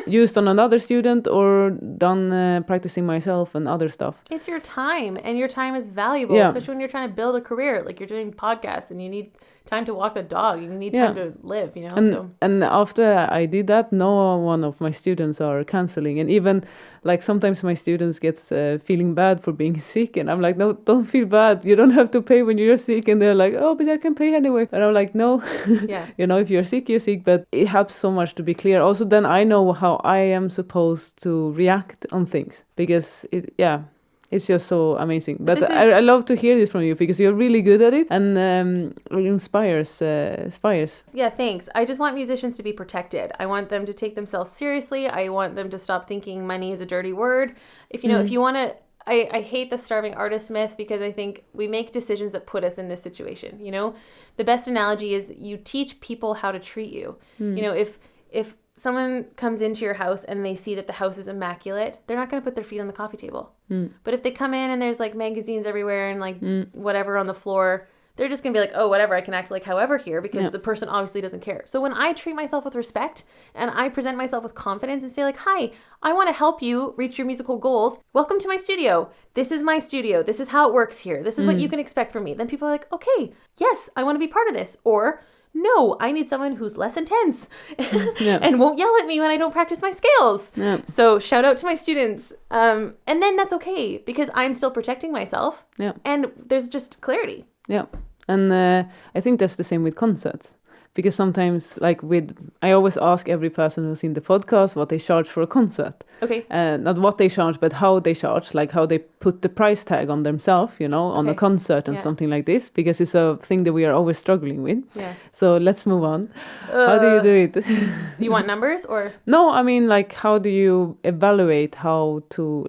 used on another student or done practicing myself and other stuff. It's your time, and your time is valuable, especially when you're trying to build a career. Like, you're doing podcasts and you need time to walk the dog, you need time to live, you know. And after I did that, no one of my students are canceling. And even like sometimes my students gets feeling bad for being sick, and I'm like, no, don't feel bad, you don't have to pay when you're sick. And they're like, oh, but I can pay anyway. And I'm like, no. You know, if you're sick, you're sick. But it helps so much to be clear. Also, then I know how I am supposed to react on things, because it's just so amazing. But I love to hear this from you, because you're really good at it, and it inspires. Yeah, thanks. I just want musicians to be protected. I want them to take themselves seriously. I want them to stop thinking money is a dirty word. If you want to, I hate the starving artist myth, because I think we make decisions that put us in this situation. You know, the best analogy is you teach people how to treat you. You know, if someone comes into your house and they see that the house is immaculate, they're not going to put their feet on the coffee table. But if they come in and there's like magazines everywhere and like whatever on the floor, they're just going to be like, oh, whatever, I can act like however here, because the person obviously doesn't care. So when I treat myself with respect and I present myself with confidence and say like, hi, I want to help you reach your musical goals. Welcome to my studio. This is my studio. This is how it works here. This is what you can expect from me. Then people are like, okay, yes, I want to be part of this. Or, no, I need someone who's less intense and won't yell at me when I don't practice my scales. So shout out to my students. And then that's okay, because I'm still protecting myself. And there's just clarity. And I think that's the same with concerts. Because sometimes, like I always ask every person who's in the podcast what they charge for a concert. Okay. Not what they charge, but how they charge, like how they put the price tag on themselves, you know, on a concert and something like this, because it's a thing that we are always struggling with. So let's move on. How do you do it? You want numbers or? No, I mean, like, how do you evaluate how do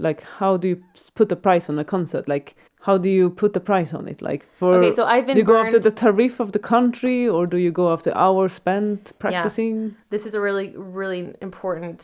you put a price on a concert? Like, how do you put the price on it? Like, so I've been do you go after the tariff of the country, or do you go after hours spent practicing? This is a really, really important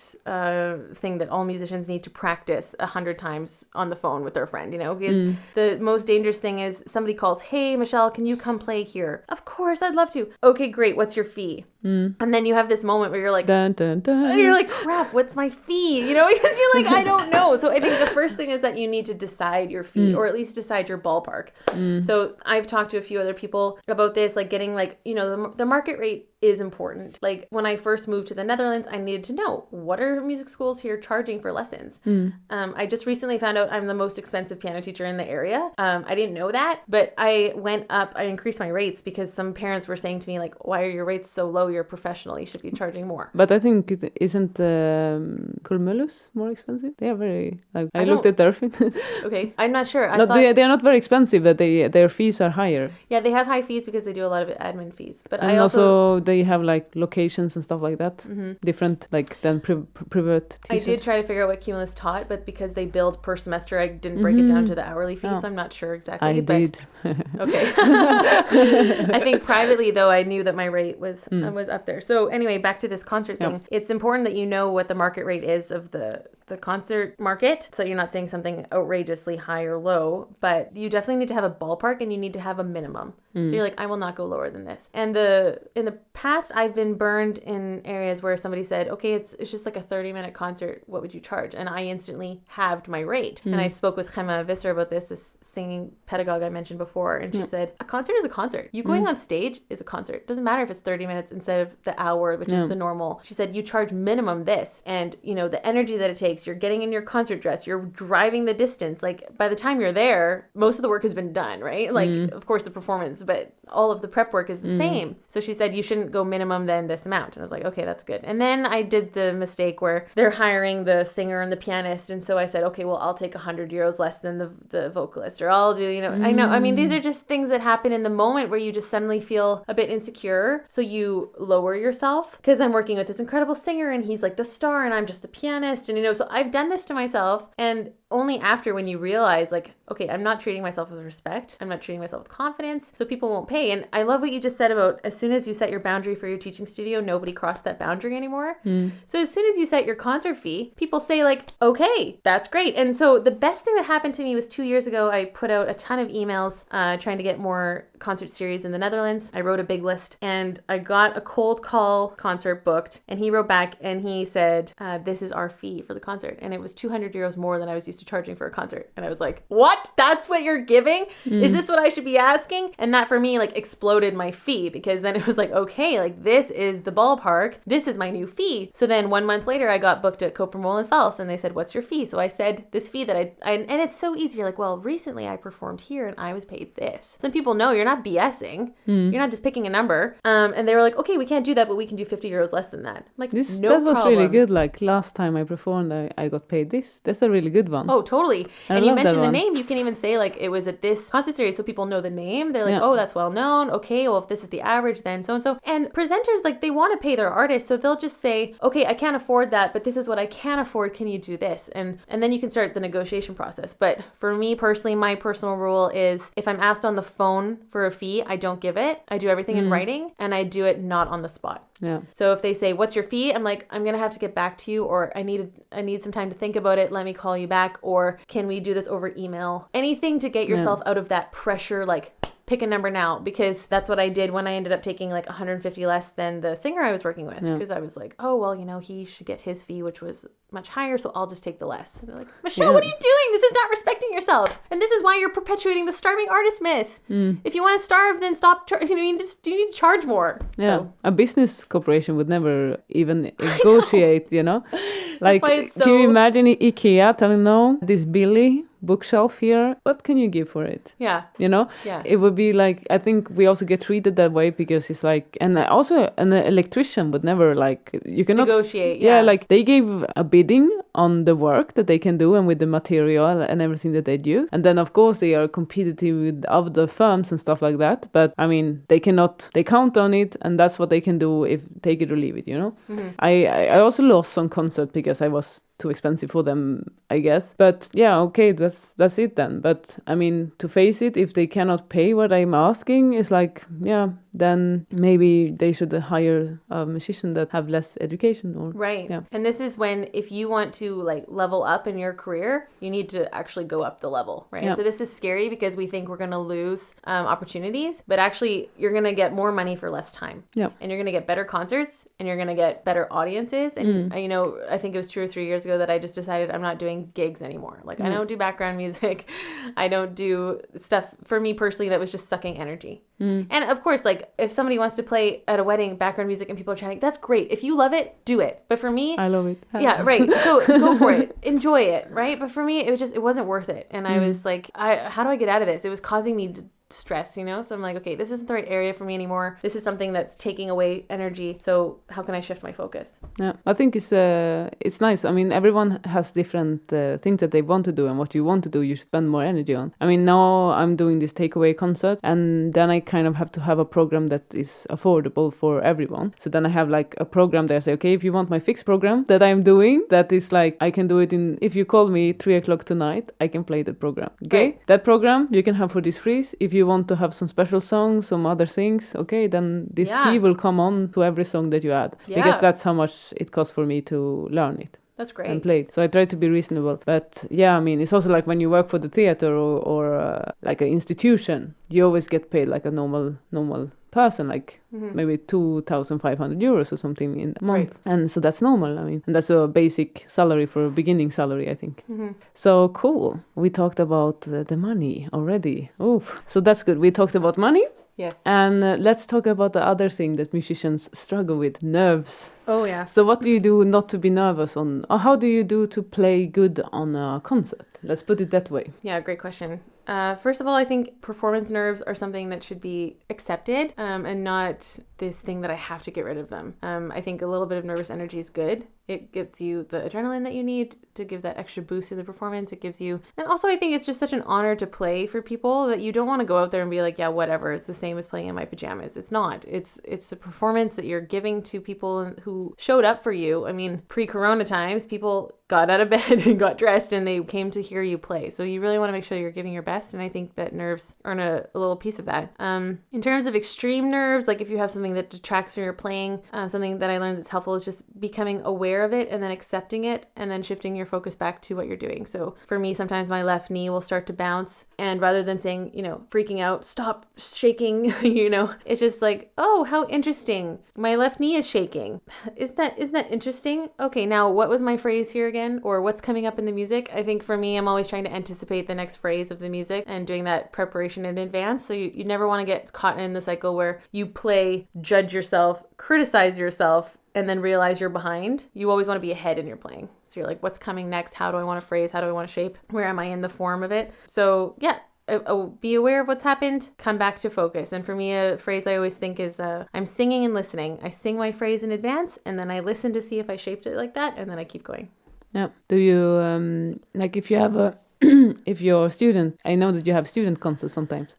thing that all musicians need to practice 100 times on the phone with their friend, you know, because the most dangerous thing is somebody calls, hey, Michelle, can you come play here? Of course, I'd love to. Okay, great. What's your fee? And then you have this moment where you're like, dun, dun, dun. And you're like, crap, what's my fee? You know, because you're like, I don't know. So I think the first thing is that you need to decide your fee, or at least decide your ballpark. So I've talked to a few other people about this, like getting like, you know, the market rate is important. Like when I first moved to the Netherlands, I needed to know, what are music schools here charging for lessons? I just recently found out I'm the most expensive piano teacher in the area. I didn't know that, but I increased my rates because some parents were saying to me like, why are your rates so low? You're a professional, you should be charging more. But I think isn't Kulmulus more expensive? They are very, like, I looked at their fee. Okay, I'm not sure. They're not very expensive, but their fees are higher. Yeah, they have high fees because they do a lot of admin fees. But and I also they have like locations and stuff like that, different like than private teachers. I did try to figure out what Cumulus taught, but because they billed per semester, I didn't break it down to the hourly fee, so I'm not sure exactly. I did. Okay. I think privately though, I knew that my rate was up there. So anyway, back to this concert thing. It's important that you know what the market rate is of the concert market, so you're not saying something outrageously high or low, but you definitely need to have a ballpark and you need to have a minimum. So you're like, I will not go lower than this. And in the past, I've been burned in areas where somebody said, okay, it's just like a 30-minute concert, what would you charge? And I instantly halved my rate. And I spoke with Gemma Visser about this singing pedagogue I mentioned before, and she said, a concert is a concert. You going on stage is a concert. It doesn't matter if it's 30 minutes instead of the hour, which is the normal. She said, you charge minimum this, and you know the energy that it takes. takes. You're getting in your concert dress. You're driving the distance. Like by the time you're there, most of the work has been done, right? Like, of course, the performance, but all of the prep work is the same. So she said, you shouldn't go minimum than this amount. And I was like, okay, that's good. And then I did the mistake where they're hiring the singer and the pianist. And so I said, okay, well, I'll take 100 euros less than the vocalist, or I'll do, I know. I mean, these are just things that happen in the moment where you just suddenly feel a bit insecure. So you lower yourself, because I'm working with this incredible singer and he's like the star and I'm just the pianist. And, so I've done this to myself, and only after, when you realize like, okay, I'm not treating myself with respect. I'm not treating myself with confidence. So people won't pay. And I love what you just said about as soon as you set your boundary for your teaching studio, nobody crossed that boundary anymore. So as soon as you set your concert fee, people say like, okay, that's great. And so the best thing that happened to me was 2 years ago, I put out a ton of emails trying to get more concert series in the Netherlands. I wrote a big list and I got a cold call concert booked, and he wrote back and he said, this is our fee for the concert. And it was 200 euros more than I was used to charging for a concert. And I was like, what? That's what you're giving? Is this what I should be asking? And that for me like exploded my fee, because then it was like, okay, like this is the ballpark. This is my new fee. So then 1 month later, I got booked at Kopermolen and Fals, and they said, what's your fee? So I said this fee that and it's so easy. You're like, well, recently I performed here and I was paid this. Some people know you're not BSing. You're not just picking a number. And they were like, okay, we can't do that, but we can do 50 euros less than that. I'm like, no that was problem. really good. Like last time I performed, I got paid this. That's a really good one. Oh, totally. And you mentioned the name. You can even say like it was at this concert series, so people know the name. They're like, oh, that's well known. Okay, well, if this is the average, then so and so. And presenters, like, they want to pay their artists, so they'll just say, okay, I can't afford that, but this is what I can afford. Can you do this? And then you can start the negotiation process. But for me personally, my personal rule is if I'm asked on the phone for a fee, I don't give it. I do everything in writing, and I do it not on the spot. Yeah. So if they say, what's your fee? I'm like, I'm going to have to get back to you, or I need some time to think about it. Let me call you back. Or can we do this over email? Anything to get yourself out of that pressure, like pick a number now, because that's what I did when I ended up taking like 150 less than the singer I was working with, because I was like, oh, well, he should get his fee, which was much higher, so I'll just take the less. And they're like, Michelle, what are you doing? This is not respecting yourself. And this is why you're perpetuating the starving artist myth. If you want to starve, then stop. You need to charge more. Yeah. So. A business corporation would never even negotiate, Like, can you imagine IKEA telling, no, this Billy bookshelf here, what can you give for it? Yeah. Yeah. It would be like, I think we also get treated that way, because it's like, and also an electrician would never like, you cannot negotiate. Yeah, like they gave a bidding on the work that they can do and with the material and everything that they do. And then of course they are competitive with other firms and stuff like that. But I mean, they count on it, and that's what they can do, if take it or leave it, I also lost some concert because I was too expensive for them, I guess. But yeah, okay, that's it then. But I mean, to face it, if they cannot pay what I'm asking, it's like, yeah, then maybe they should hire a musician that have less education, or right. Yeah. And this is when, if you want to like level up in your career, you need to actually go up the level, right? Yeah. So this is scary because we think we're going to lose opportunities, but actually you're going to get more money for less time. Yeah. And you're going to get better concerts, and you're going to get better audiences. And I think it was 2 or 3 years ago that I just decided I'm not doing gigs anymore. Like I don't do background music. I don't do stuff for me personally that was just sucking energy. And of course, like if somebody wants to play at a wedding background music and people are chanting, that's great. If you love it, do it. But for me, I love it. Yeah, right. So go for it. Enjoy it, right? But for me, it wasn't worth it. And I was like, how do I get out of this? It was causing me stress, so I'm like, okay, this isn't the right area for me anymore. This is something that's taking away energy, so how can I shift my focus? Yeah, I think it's nice. I mean, everyone has different things that they want to do, and what you want to do you spend more energy on. I mean, now I'm doing this takeaway concert, and then I kind of have to have a program that is affordable for everyone. So then I have like a program that I say, okay, if you want my fixed program that I'm doing, that is like, I can do it if you call me 3:00 tonight, I can play that program. Okay, right. That program you can have for this free. If you want to have some special songs, some other things, okay, then this fee will come on to every song that you add, because that's how much it costs for me to learn it. That's great. And play it. So I try to be reasonable. But yeah, I mean, it's also like when you work for the theater or like an institution, you always get paid like a normal person, like maybe 2,500 euros or something in a month. Right. And so that's normal, I mean. And that's a basic salary for a beginning salary, I think. So cool. We talked about the money already. Oh, so that's good. We talked about money. Yes. And let's talk about the other thing that musicians struggle with, nerves. Oh, yeah. So what do you do not to be nervous on, or how do you do to play good on a concert? Let's put it that way. Yeah, great question. First of all, I think performance nerves are something that should be accepted and not this thing that I have to get rid of them. I think a little bit of nervous energy is good. It gives you the adrenaline that you need to give that extra boost to the performance. It gives you, and also I think it's just such an honor to play for people that you don't want to go out there and be like, yeah, whatever. It's the same as playing in my pajamas. It's not. It's the performance that you're giving to people who showed up for you. I mean, pre-corona times, people got out of bed and got dressed and they came to hear you play. So you really want to make sure you're giving your best. And I think that nerves earn a little piece of that. In terms of extreme nerves, like if you have something that detracts from your playing, something that I learned that's helpful is just becoming aware of it and then accepting it and then shifting your focus back to what you're doing. So for me, sometimes my left knee will start to bounce, and rather than saying, freaking out, stop shaking, it's just like, oh, how interesting. My left knee is shaking. Isn't that interesting? Okay, now what was my phrase here again? Or what's coming up in the music? I think for me, I'm always trying to anticipate the next phrase of the music and doing that preparation in advance. So you never want to get caught in the cycle where you play, judge yourself, criticize yourself, and then realize you're behind. You always want to be ahead in your playing. So you're like, what's coming next? How do I want to phrase? How do I want to shape? Where am I in the form of it? So yeah, be aware of what's happened, come back to focus. And for me, a phrase I always think is, I'm singing and listening. I sing my phrase in advance, and then I listen to see if I shaped it like that, and then I keep going. Yeah. Do you, if you have a, if you're a student, I know that you have student concerts sometimes.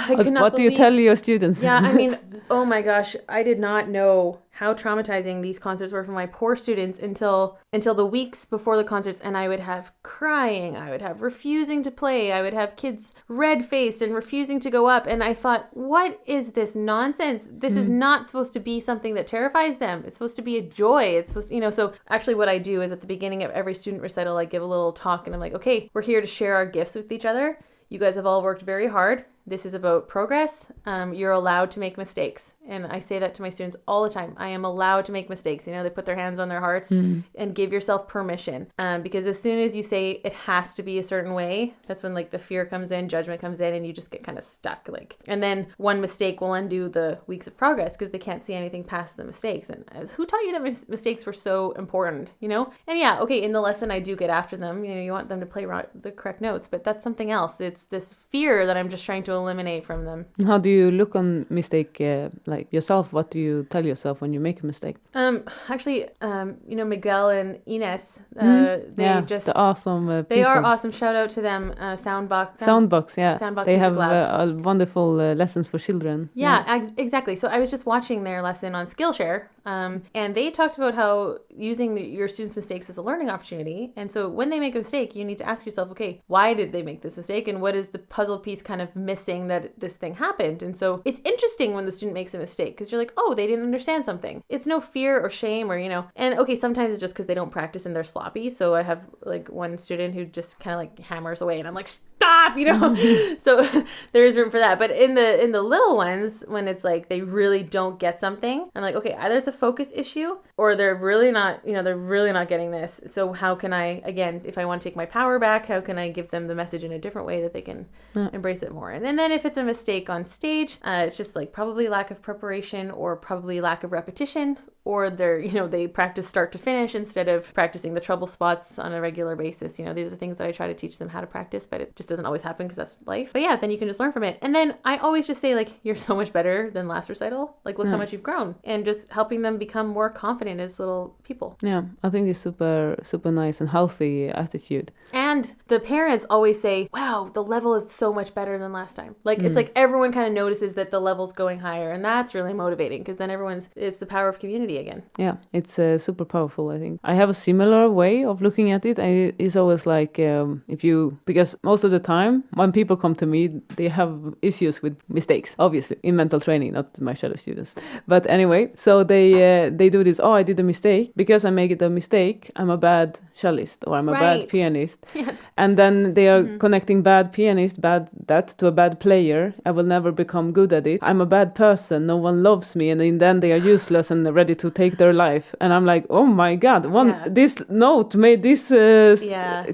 What do you tell your students? Yeah, I mean, oh my gosh, I did not know how traumatizing these concerts were for my poor students until the weeks before the concerts, and I would have crying, I would have refusing to play, I would have kids red-faced and refusing to go up, and I thought, what is this nonsense? This is not supposed to be something that terrifies them. It's supposed to be a joy. It's supposed to, so actually what I do is at the beginning of every student recital, I give a little talk, and I'm like, okay, we're here to share our gifts with each other. You guys have all worked very hard. This is about progress. You're allowed to make mistakes. And I say that to my students all the time. I am allowed to make mistakes. They put their hands on their hearts and give yourself permission. Because as soon as you say it has to be a certain way, that's when the fear comes in, judgment comes in, and you just get kind of stuck. And then one mistake will undo the weeks of progress because they can't see anything past the mistakes. And who taught you that mistakes were so important, And yeah, okay, in the lesson I do get after them. You want them to play the correct notes, but that's something else. It's this fear that I'm just trying to eliminate from them. How do you look on mistake, yourself? What do you tell yourself when you make a mistake? Actually, Miguel and Ines, the awesome people. They are awesome. Shout out to them. Soundbox, yeah. Soundbox they have wonderful lessons for children. Yeah, exactly. So I was just watching their lesson on Skillshare, and they talked about how using your students' mistakes as a learning opportunity. And so when they make a mistake, you need to ask yourself, okay, why did they make this mistake? And what is the puzzle piece kind of missing that this thing happened? And so it's interesting when the student makes a mistake because you're like, oh, they didn't understand something. It's no fear or shame or, and okay, sometimes it's just because they don't practice and they're sloppy. So I have one student who just kind of hammers away and I'm like, stop, So there is room for that. But in the little ones, when it's they really don't get something, I'm like, okay, either it's a focus issue or they're really not getting this. So how can I, again, if I want to take my power back, how can I give them the message in a different way that they can embrace it more? And then if it's a mistake on stage, it's just probably lack of preparation or probably lack of repetition, or they practice start to finish instead of practicing the trouble spots on a regular basis. These are the things that I try to teach them how to practice, but it just doesn't always happen because that's life. But yeah, then you can just learn from it. And then I always just say you're so much better than last recital. Look how much you've grown, and just helping them become more confident as little people. Yeah, I think it's super, super nice and healthy attitude. And the parents always say, wow, the level is so much better than last time. It's everyone kind of notices that the level's going higher, and that's really motivating because then it's the power of community again. Yeah, it's super powerful, I think. I have a similar way of looking at it. It's always because most of the time when people come to me, they have issues with mistakes, obviously, in mental training, not my shadow students. But anyway, so they do this, I did a mistake. Because I make it a mistake, I'm a bad cellist or I'm a bad pianist. Yes. And then they are connecting bad pianist, to a bad player. I will never become good at it. I'm a bad person. No one loves me. And then they are useless and ready to to take their life. And I'm like, oh my God, Yeah. this note made this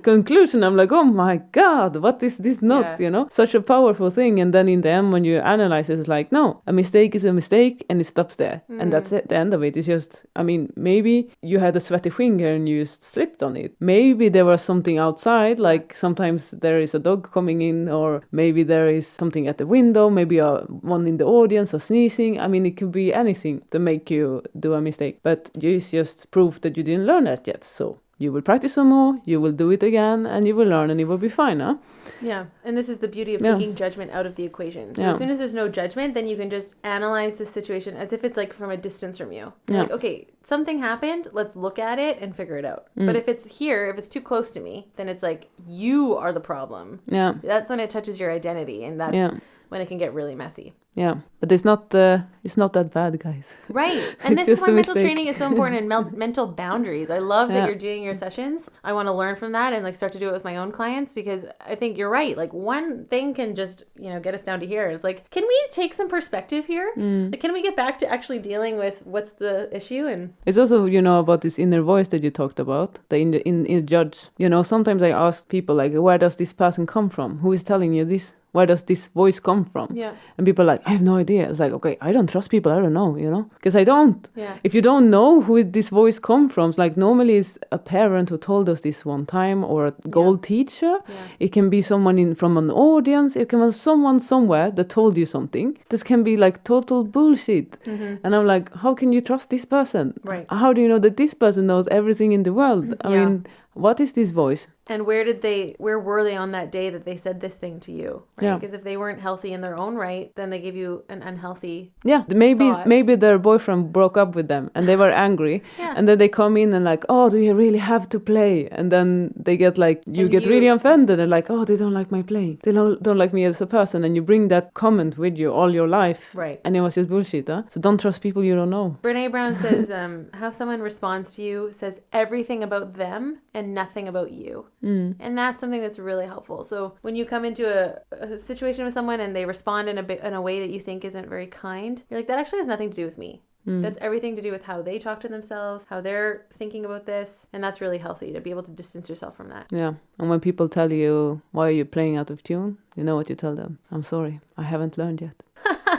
conclusion. I'm like, oh my God, what is this note? Yeah. You know, such a powerful thing. And then in the end, when you analyze it, it's like, no, a mistake is a mistake and it stops there. And that's it. The end of it is just, I mean, maybe you had a sweaty finger and you just slipped on it. Maybe there was something outside, like sometimes there is a dog coming in, or maybe there is something at the window, maybe one in the audience or sneezing. I mean, it could be anything to make you do a mistake, but you just prove that you didn't learn that yet. So you will practice some more, you will do it again, and you will learn, and it will be fine, huh? Yeah, and this is the beauty of taking judgment out of the equation. So as soon as there's no judgment, then you can just analyze the situation as if it's like from a distance from you. Like, okay, something happened, let's look at it and figure it out. But if it's here, if it's too close to me, then it's like, you are the problem. Yeah. That's when it touches your identity, and that's when it can get really messy. Yeah, but it's not that bad, guys. Right. And this is why mental training is so important, and mental boundaries. I love that you're doing your sessions. I want to learn from that and like start to do it with my own clients, because I think you're right. Like one thing can just, get us down to here. It's like, can we take some perspective here? Like, can we get back to actually dealing with what's the issue? And it's also, about this inner voice that you talked about, the inner judge. Sometimes I ask people like, where does this person come from? Who is telling you this? Where does this voice come from? Yeah. And people are like, I have no idea. It's like, okay, I don't trust people. I don't know, because I don't. Yeah. If you don't know who this voice come from, it's like normally it's a parent who told us this one time, or a gold teacher. Yeah. It can be someone from an audience. It can be someone somewhere that told you something. This can be like total bullshit. Mm-hmm. And I'm like, how can you trust this person? Right. How do you know that this person knows everything in the world? I mean, what is this voice? And where were they on that day that they said this thing to you? Right? Yeah. Because if they weren't healthy in their own right, then they give you an unhealthy maybe their boyfriend broke up with them and they were angry. Yeah. And then they come in and like, oh, do you really have to play? And then they get like, you get really offended and like, oh, they don't like my playing. They don't like me as a person. And you bring that comment with you all your life. Right. And it was just bullshit, huh? So don't trust people you don't know. Brene Brown says, how someone responds to you says everything about them and nothing about you. And that's something that's really helpful. So when you come into a situation with someone and they respond in a way that you think isn't very kind, you're like, that actually has nothing to do with me. That's everything to do with how they talk to themselves, how they're thinking about this. And that's really healthy to be able to distance yourself from that. Yeah. And when people tell you, why are you playing out of tune? You know what you tell them? I'm sorry, I haven't learned yet.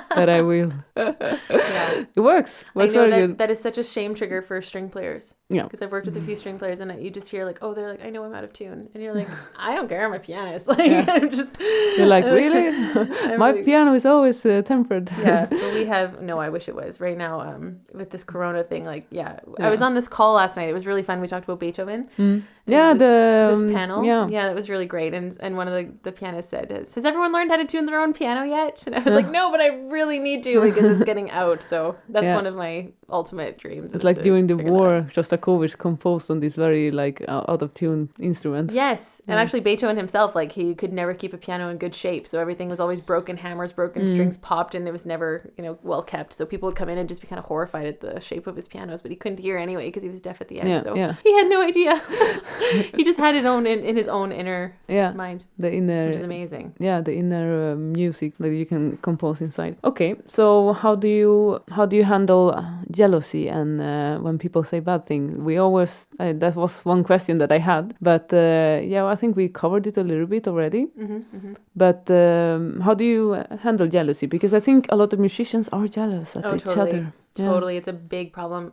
But I will. Yeah. It works. I know very that good. that is such a shame trigger for string players. Yeah. Because I've worked with a few string players and you just hear like, oh, they're like, I know I'm out of tune. And you're like, I don't care, I'm a pianist. Like, I'm just... You're like, really? My piano is always tempered. Yeah, but I wish it was. Right now, with this corona thing, like, I was on this call last night. It was really fun. We talked about Beethoven. This panel. Yeah, that was really great. And one of the pianists said, has everyone learned how to tune their own piano yet? And I was like, no, but I really need to, because it's getting out. So that's one of my ultimate dreams. It's like during the war, Shostakovich composed on this very like out of tune instrument. Yes, and actually Beethoven himself, like he could never keep a piano in good shape, so everything was always broken, hammers broken, strings popped, and it was never well kept. So people would come in and just be kind of horrified at the shape of his pianos, but he couldn't hear anyway because he was deaf at the end. He had no idea. He just had it in his own inner mind. The inner, which is amazing. Yeah, the inner music that you can compose inside. Okay, so how do you handle jealousy and when people say bad things? We always that was one question that I had, but I think we covered it a little bit already. But how do you handle jealousy? Because I think a lot of musicians are jealous at each other. Totally. It's a big problem.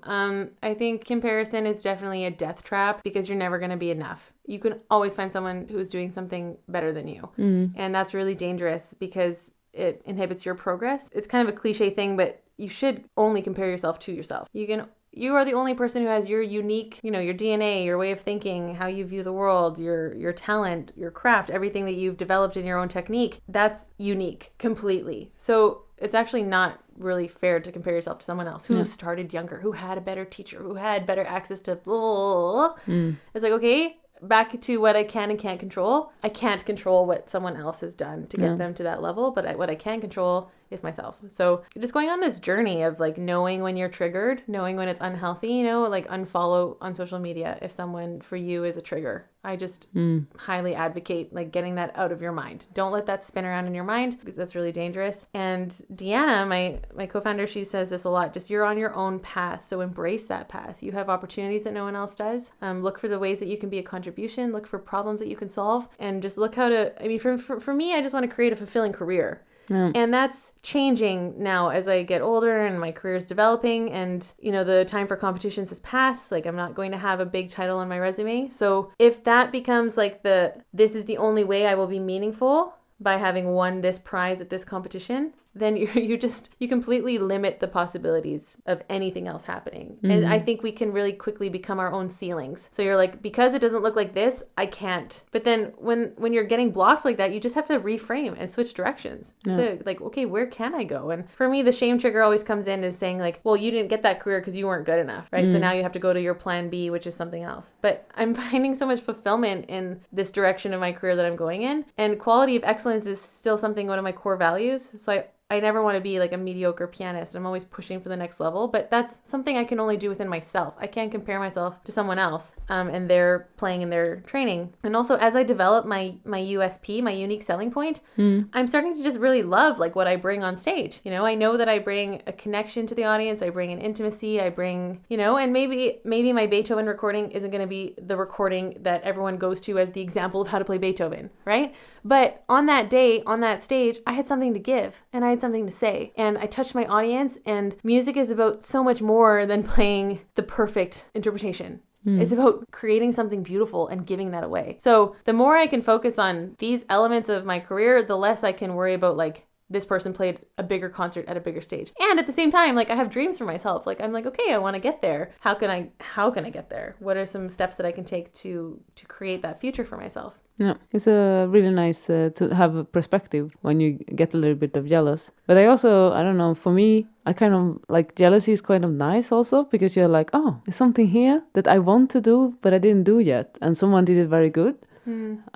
I think comparison is definitely a death trap because you're never going to be enough. You can always find someone who's doing something better than you. And that's really dangerous because it inhibits your progress. It's kind of a cliche thing, but you should only compare yourself to yourself. You are the only person who has your unique, your DNA, your way of thinking, how you view the world, your talent, your craft, everything that you've developed in your own technique. That's unique completely. So it's actually not really fair to compare yourself to someone else who started younger, who had a better teacher, who had better access to blah. It's like, okay, back to what I can and can't control. I can't control what someone else has done to get them to that level, but what I can control is myself. So just going on this journey of like knowing when you're triggered, knowing when it's unhealthy, you know, like unfollow on social media if someone for you is a trigger. I just highly advocate like getting that out of your mind. Don't let that spin around in your mind because that's really dangerous. And Deanna, my co-founder, she says this a lot, just you're on your own path. So embrace that path. You have opportunities that no one else does. Look for the ways that you can be a contribution, look for problems that you can solve, and just look how to, I mean, for me, I just want to create a fulfilling career. And that's changing now as I get older and my career is developing and, you know, the time for competitions has passed. Like I'm not going to have a big title on my resume. So if that becomes like this is the only way I will be meaningful by having won this prize at this competition, then you completely limit the possibilities of anything else happening. And I think we can really quickly become our own ceilings. So you're like, because it doesn't look like this, I can't. But then when you're getting blocked like that, you just have to reframe and switch directions. So like, okay, where can I go? And for me, the shame trigger always comes in as saying like, well, you didn't get that career because you weren't good enough, right? So now you have to go to your plan B, which is something else. But I'm finding so much fulfillment in this direction of my career that I'm going in. And quality of excellence is still one of my core values. So I never want to be like a mediocre pianist. I'm always pushing for the next level, but that's something I can only do within myself. I can't compare myself to someone else and their playing and their training. And also as I develop my USP, my unique selling point, I'm starting to just really love like what I bring on stage. You know, I know that I bring a connection to the audience. I bring an intimacy. I bring, you know, and maybe my Beethoven recording isn't going to be the recording that everyone goes to as the example of how to play Beethoven, right? But on that day, on that stage, I had something to give and I had something to say and I touched my audience, and music is about so much more than playing the perfect interpretation. It's about creating something beautiful and giving that away. So the more I can focus on these elements of my career, the less I can worry about like this person played a bigger concert at a bigger stage. And at the same time, like I have dreams for myself. Like I'm like, okay, I want to get there. How can I get there? What are some steps that I can take to create that future for myself? Yeah, it's really nice to have a perspective when you get a little bit of jealous. But I don't know, for me, I kind of like jealousy is kind of nice also because you're like, oh, there's something here that I want to do, but I didn't do yet. And someone did it very good.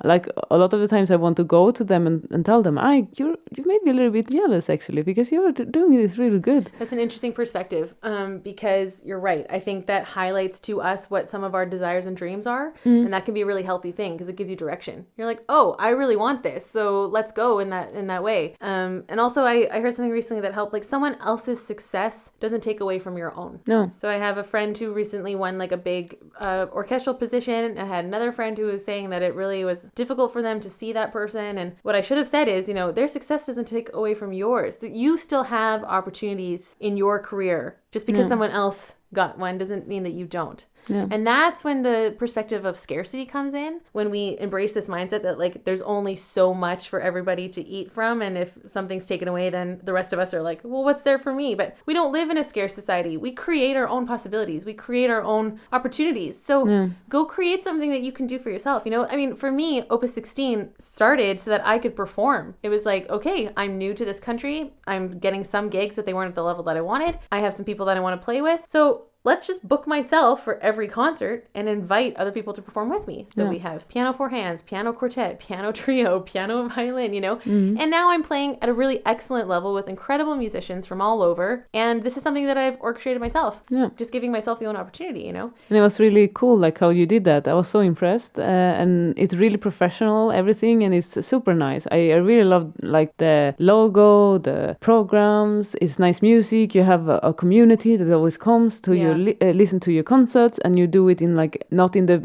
Like a lot of the times I want to go to them and tell them, you made me a little bit jealous actually because you're doing this really good. That's an interesting perspective because you're right. I think that highlights to us what some of our desires and dreams are, and that can be a really healthy thing because it gives you direction. You're like, oh, I really want this, so let's go in that way. And also I heard something recently that helped, like someone else's success doesn't take away from your own. No. So I have a friend who recently won like a big orchestral position, and I had another friend who was saying that it really was difficult for them to see that person. And what I should have said is, you know, their success doesn't take away from yours. That you still have opportunities in your career. Just because someone else got one doesn't mean that you don't. Yeah. And that's when the perspective of scarcity comes in, when we embrace this mindset that like there's only so much for everybody to eat from, and if something's taken away, then the rest of us are like, well, what's there for me? But we don't live in a scarce society. We create our own possibilities. We create our own opportunities. So go create something that you can do for yourself. You know, I mean, for me, Opus 16 started so that I could perform. It was like, okay, I'm new to this country. I'm getting some gigs, but they weren't at the level that I wanted. I have some people that I want to play with. So let's just book myself for every concert and invite other people to perform with me. So we have piano four hands, piano quartet, piano trio, piano violin, you know, and now I'm playing at a really excellent level with incredible musicians from all over. And this is something that I've orchestrated myself, just giving myself the own opportunity, you know. And it was really cool, like how you did that. I was so impressed, and it's really professional, everything, and it's super nice. I really love like the logo, the programs. It's nice music. You have a community that always comes to your listen to your concerts, and you do it in like not in the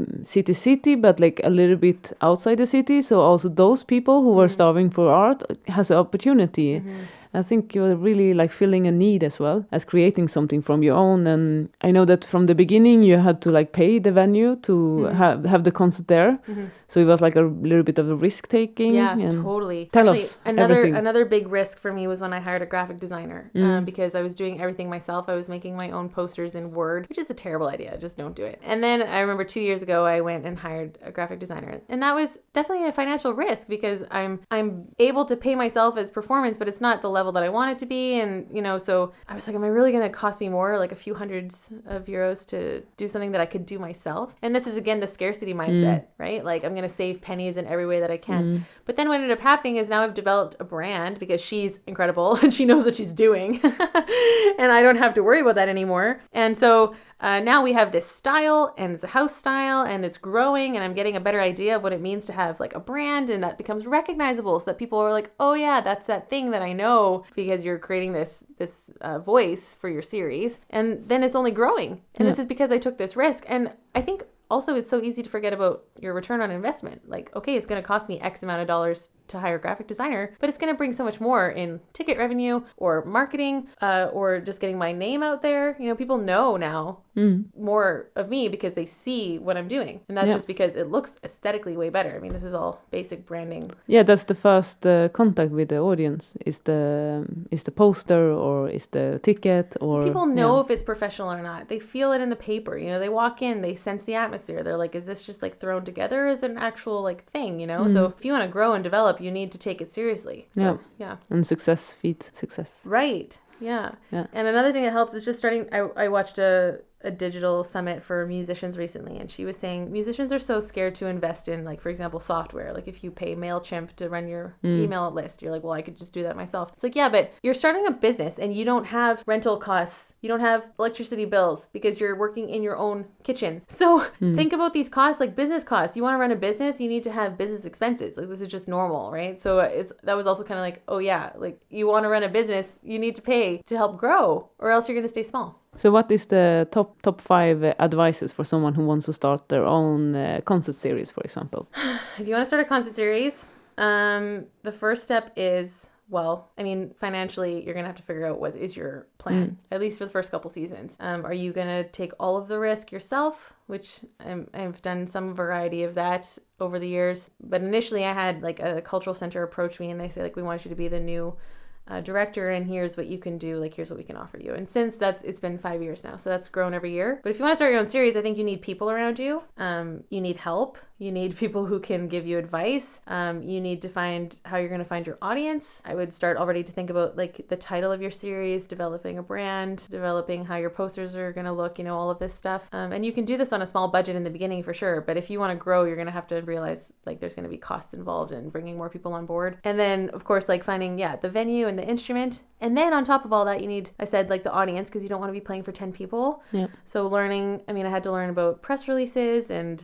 city but like a little bit outside the city, so also those people who were starving for art has an opportunity. I think you're really like filling a need as well as creating something from your own. And I know that from the beginning you had to like pay the venue to have the concert there. So it was like a little bit of a risk taking. Yeah, totally. Tell Actually, us another big risk for me was when I hired a graphic designer because I was doing everything myself. I was making my own posters in Word, which is a terrible idea. Just don't do it. And then I remember 2 years ago I went and hired a graphic designer, and that was definitely a financial risk because I'm able to pay myself as performance, but it's not the level level that I want it to be. And, so I was like, am I really going to cost me more, like a few hundreds of euros to do something that I could do myself? And this is, again, the scarcity mindset, right? Like, I'm going to save pennies in every way that I can. But then what ended up happening is now I've developed a brand because she's incredible and she knows what she's doing. And I don't have to worry about that anymore. And so now we have this style, and it's a house style, and it's growing, and I'm getting a better idea of what it means to have like a brand, and that becomes recognizable, so that people are like, oh yeah, that's that thing that I know, because you're creating this voice for your series. And then it's only growing. And this is because I took this risk. And I think also it's so easy to forget about your return on investment. Like, okay, it's going to cost me X amount of dollars to hire a graphic designer, but it's going to bring so much more in ticket revenue or marketing, or just getting my name out there. People know now more of me because they see what I'm doing. And that's just because it looks aesthetically way better. I mean, this is all basic branding. Yeah, that's the first contact with the audience. Is the poster, or is the ticket, or people know if it's professional or not. They feel it in the paper. They walk in, they sense the atmosphere. They're like, is this just like thrown together as an actual like thing? So if you want to grow and develop, you need to take it seriously. So, yeah. And success feeds success. Right. Yeah. And another thing that helps is just starting. I watched a digital summit for musicians recently, and she was saying musicians are so scared to invest in, like, for example, software. Like, if you pay MailChimp to run your email list, you're like, well, I could just do that myself. It's like, yeah, but you're starting a business and you don't have rental costs. You don't have electricity bills because you're working in your own kitchen. So think about these costs, like business costs. You want to run a business, you need to have business expenses. Like, this is just normal, right? So that was also kind of like, oh yeah, like, you want to run a business, you need to pay to help grow, or else you're going to stay small. So what is the top 5 advices for someone who wants to start their own concert series, for example? If you want to start a concert series, the first step is, financially, you're going to have to figure out what is your plan, at least for the first couple seasons. Are you going to take all of the risk yourself, which I've done some variety of that over the years. But initially I had like a cultural center approach me, and they say, like, we want you to be the new director, and here's what you can do, like, here's what we can offer you. And since it's been 5 years now, so that's grown every year. But if you want to start your own series, I think you need people around you. You need help. You need people who can give you advice. You need to find how you're going to find your audience. I would start already to think about like the title of your series, developing a brand, developing how your posters are going to look, all of this stuff. And you can do this on a small budget in the beginning for sure. But if you want to grow, you're going to have to realize like there's going to be costs involved in bringing more people on board. And then of course, like finding, the venue and the instrument. And then on top of all that, you need, I said, like the audience, because you don't want to be playing for 10 people. Yeah. So learning, I had to learn about press releases and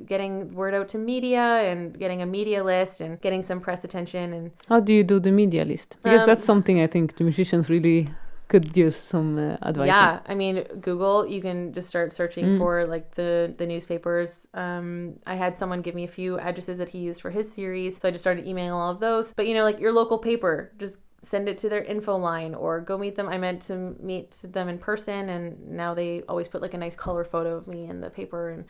getting word out to media and getting a media list and getting some press attention. And how do you do the media list? Because that's something I think the musicians really could use some advice. Yeah, Google, you can just start searching for like the newspapers. I had someone give me a few addresses that he used for his series, so I just started emailing all of those. But like your local paper, just send it to their info line or go meet them. I meant to meet them in person, and now they always put like a nice color photo of me in the paper. And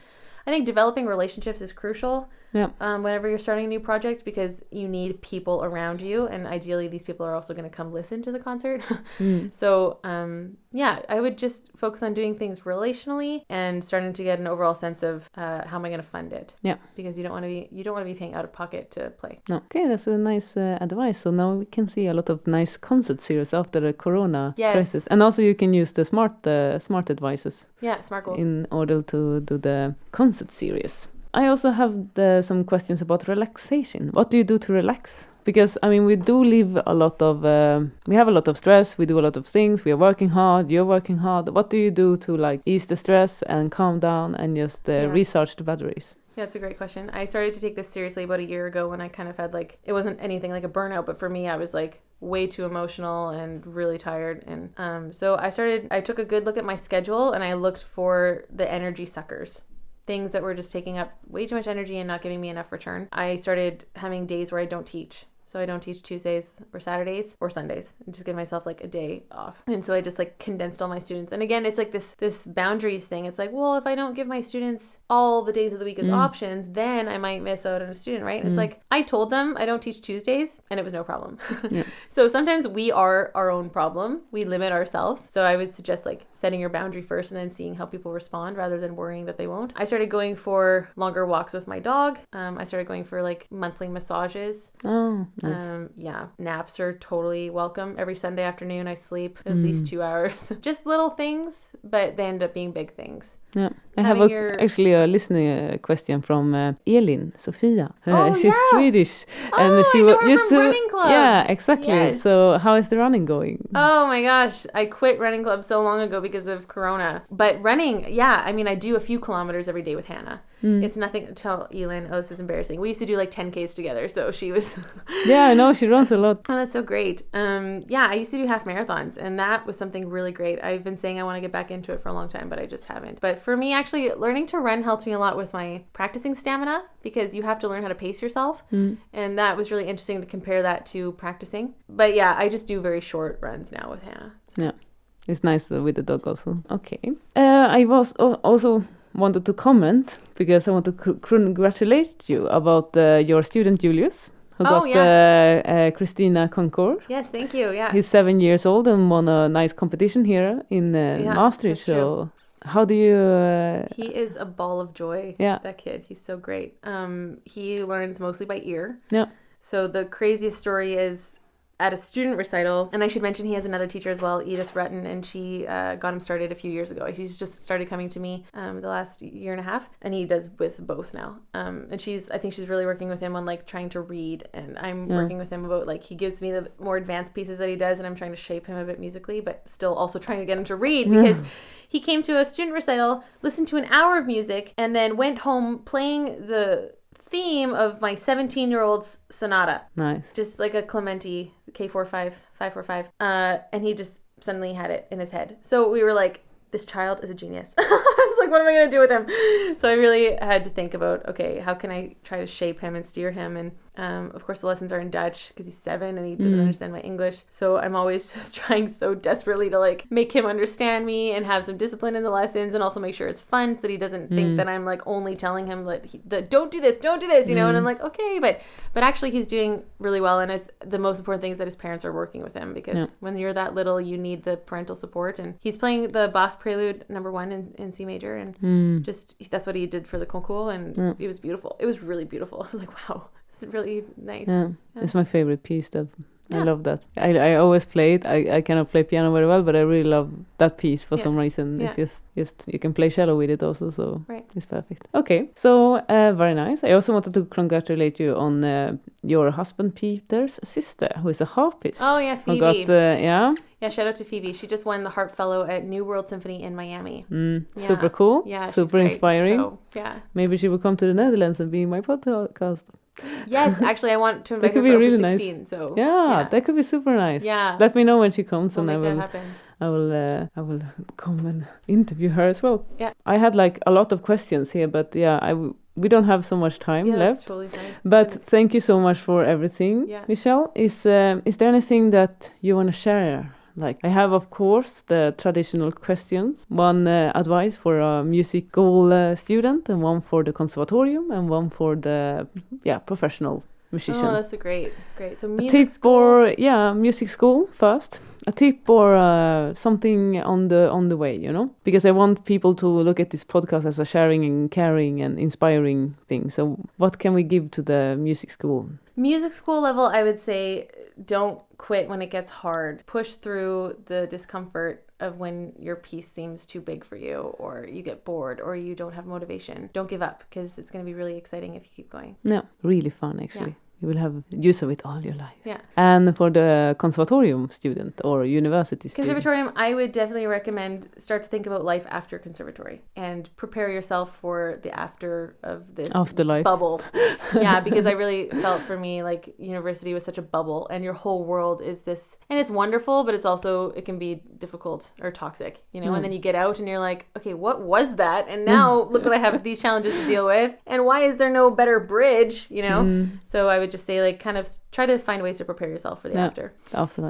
I think developing relationships is crucial. Yeah. Whenever you're starting a new project, because you need people around you, and ideally these people are also going to come listen to the concert. So I would just focus on doing things relationally and starting to get an overall sense of how am I going to fund it? Yeah, because you don't want to be paying out of pocket to play. Okay, that's a nice advice. So now we can see a lot of nice concert series after the Corona crisis, and also you can use the smart advices. Yeah, smart goals in order to do the concert series. I also have some questions about relaxation. What do you do to relax? Because, we do live a lot of, we have a lot of stress, we do a lot of things, we are working hard, you're working hard. What do you do to like ease the stress and calm down and just recharge the batteries? Yeah, that's a great question. I started to take this seriously about a year ago when I kind of had like, it wasn't anything like a burnout, but for me, I was like way too emotional and really tired. And so I took a good look at my schedule and I looked for the energy suckers. Things that were just taking up way too much energy and not giving me enough return. I started having days where I don't teach. So I don't teach Tuesdays or Saturdays or Sundays. I just give myself like a day off. And so I just like condensed all my students. And again, it's like this boundaries thing. It's like, well, if I don't give my students all the days of the week as options, then I might miss out on a student, right? It's like, I told them I don't teach Tuesdays and it was no problem. So sometimes we are our own problem. We limit ourselves. So I would suggest like setting your boundary first and then seeing how people respond rather than worrying that they won't. I started going for longer walks with my dog. I started going for like monthly massages. Nice. Naps are totally welcome. Every Sunday afternoon I sleep at least 2 hours. Just little things, but they end up being big things. Yeah, I have actually a listener question from Elin Sofia. She's Swedish, and she used to running club. Yeah, exactly. Yes. So how is the running going? Oh my gosh, I quit running club so long ago because of Corona. But running, I mean, I do a few kilometers every day with Hannah. It's nothing to tell Elin. Oh, this is embarrassing. We used to do like 10Ks together, so she was. Yeah, I know she runs a lot. Oh, that's so great. I used to do half marathons, and that was something really great. I've been saying I want to get back into it for a long time, but I just haven't. But for me, actually, learning to run helped me a lot with my practicing stamina, because you have to learn how to pace yourself, and that was really interesting to compare that to practicing. But yeah, I just do very short runs now with Hannah. Yeah, it's nice with the dog also. Okay. I was also wanted to comment because I want to congratulate you about your student Julius, who got Christina Concours. Yes, thank you. Yeah, he's 7 years old and won a nice competition here in Maastricht. So how do you? He is a ball of joy. Yeah, that kid. He's so great. He learns mostly by ear. Yeah. So the craziest story is at a student recital, and I should mention he has another teacher as well, Edith Rutten, and she got him started a few years ago. He's just started coming to me the last year and a half, and he does with both now. And I think she's really working with him on like trying to read, and I'm working with him about like he gives me the more advanced pieces that he does, and I'm trying to shape him a bit musically, but still also trying to get him to read, because he came to a student recital, listened to an hour of music, and then went home playing the theme of my 17-year-old's sonata. Nice. Just like a Clementi K45, 545. And he just suddenly had it in his head. So we were like, this child is a genius. I was like, what am I going to do with him? So I really had to think about, okay, how can I try to shape him and steer him? And of course, the lessons are in Dutch because he's 7 and he doesn't understand my English. So I'm always just trying so desperately to like make him understand me and have some discipline in the lessons, and also make sure it's fun so that he doesn't think that I'm like only telling him that don't do this, you know. And I'm like, okay, but actually he's doing really well, and the most important thing is that his parents are working with him, because when you're that little, you need the parental support. And he's playing the Bach Prelude No. 1 in C major, and just that's what he did for the concours, and it was beautiful. It was really beautiful. I was like, wow. It's really nice. Yeah. It's my favorite piece. I love that. I always play it. I cannot play piano very well, but I really love that piece for some reason. It's just you can play cello with it also, so it's perfect. Okay, so very nice. I also wanted to congratulate you on your husband Peter's sister, who is a harpist. Oh yeah, Phoebe. Who got, Yeah, shout out to Phoebe. She just won the Harp Fellow at New World Symphony in Miami. Super cool. Yeah, super inspiring. So, yeah. Maybe she will come to the Netherlands and be in my podcast. Yes, actually, I want to invite her for really Opus nice. 16. So that could be super nice. Yeah, let me know when she comes, we'll and make that happen. I will come and interview her as well. Yeah, I had like a lot of questions here, but we don't have so much time left. That's totally fine. But thank you so much for everything, Michelle. Is there anything that you want to share? Like, I have, of course, the traditional questions. One advice for a music school student, and one for the conservatorium, and one for the professional musician. Oh, that's great. So music a tip school. For music school first. A tip or something on the way, you know? Because I want people to look at this podcast as a sharing and caring and inspiring thing. So what can we give to the music school? Music school level, I would say, don't quit when it gets hard. Push through the discomfort of when your piece seems too big for you, or you get bored, or you don't have motivation. Don't give up, because it's going to be really exciting if you keep going. No, really fun actually. Yeah. You will have use of it all your life. Yeah. And for the conservatorium student or university student? Conservatorium, I would definitely recommend start to think about life after conservatory and prepare yourself for the after of this afterlife bubble. Yeah, because I really felt for me like university was such a bubble, and your whole world is this, and it's wonderful, but it can be difficult or toxic, you know. And then you get out and you're like, okay, what was that? And now look what I have these challenges to deal with, and why is there no better bridge, you know? So I would just say, like, kind of try to find ways to prepare yourself for the after.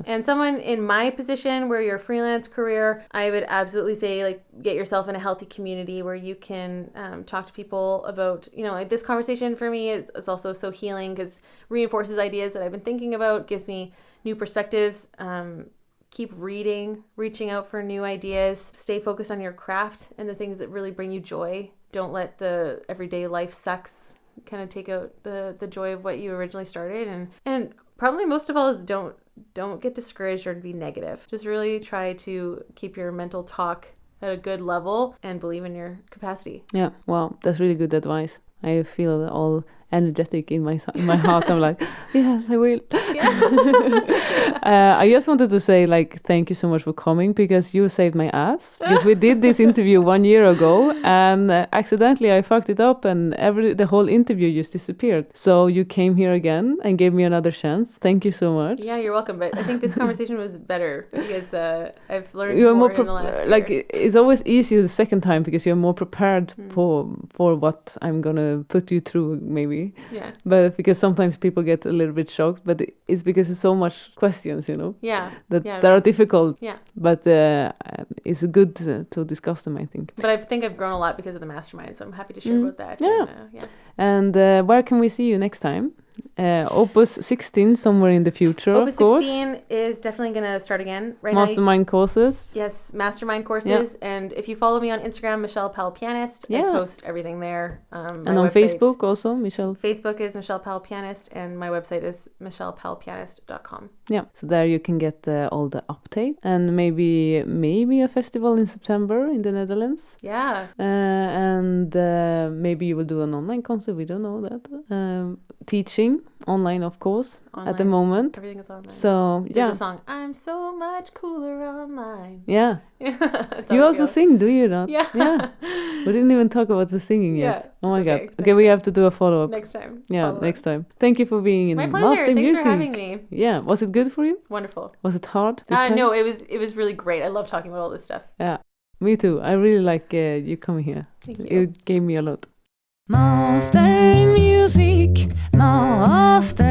And someone in my position where you're a freelance career, I would absolutely say, like, get yourself in a healthy community where you can talk to people about, like this conversation for me is also so healing, because reinforces ideas that I've been thinking about, gives me new perspectives. Keep reading, reaching out for new ideas, stay focused on your craft and the things that really bring you joy. Don't let the everyday life sucks kind of take out the joy of what you originally started, and probably most of all is don't get discouraged or be negative. Just really try to keep your mental talk at a good level and believe in your capacity. Yeah, well, that's really good advice. I feel all energetic in my heart. I'm like, yes, I will. I just wanted to say, like, thank you so much for coming, because you saved my ass. Because we did this interview 1 year ago, and accidentally I fucked it up, and the whole interview just disappeared. So you came here again and gave me another chance. Thank you so much. Yeah, you're welcome. But I think this conversation was better because I've learned more in the last year. Like, it's always easier the second time because you're more prepared for what I'm gonna put you through, maybe. Yeah. But because sometimes people get a little bit shocked, but it's because there's so much questions, you know. Yeah. That are difficult. Yeah. But it's good to discuss them, I think. But I think I've grown a lot because of the mastermind, so I'm happy to share about that. Yeah. And, And where can we see you next time? Opus 16 somewhere in the future, Opus of course. 16 is definitely going to start again. Mastermind courses. Yes, mastermind courses. Yeah. And if you follow me on Instagram, Michelle Powell Pianist, I post everything there. And on Facebook also, Michelle. Facebook is Michelle Powell Pianist, and my website is michellepowellpianist.com. Yeah, so there you can get all the update, and maybe a festival in September in the Netherlands. Yeah. And maybe you will do an online concert. We don't know that. Teaching online, of course, online. At the moment. Everything is online. So There's a song, I'm so much cooler online. Yeah. You also sing, do you not? Yeah. Yeah. We didn't even talk about the singing yet. Oh my God. Okay, we have to do a follow-up. Next time. Yeah, next time. Thank you for being in my pleasure. Master Thanks Music. for having me. Yeah. Was it good for you? Wonderful. Was it hard? No, it was really great. I love talking about all this stuff. Yeah. Me too. I really like you coming here. Thank you. It gave me a lot. Master in music, master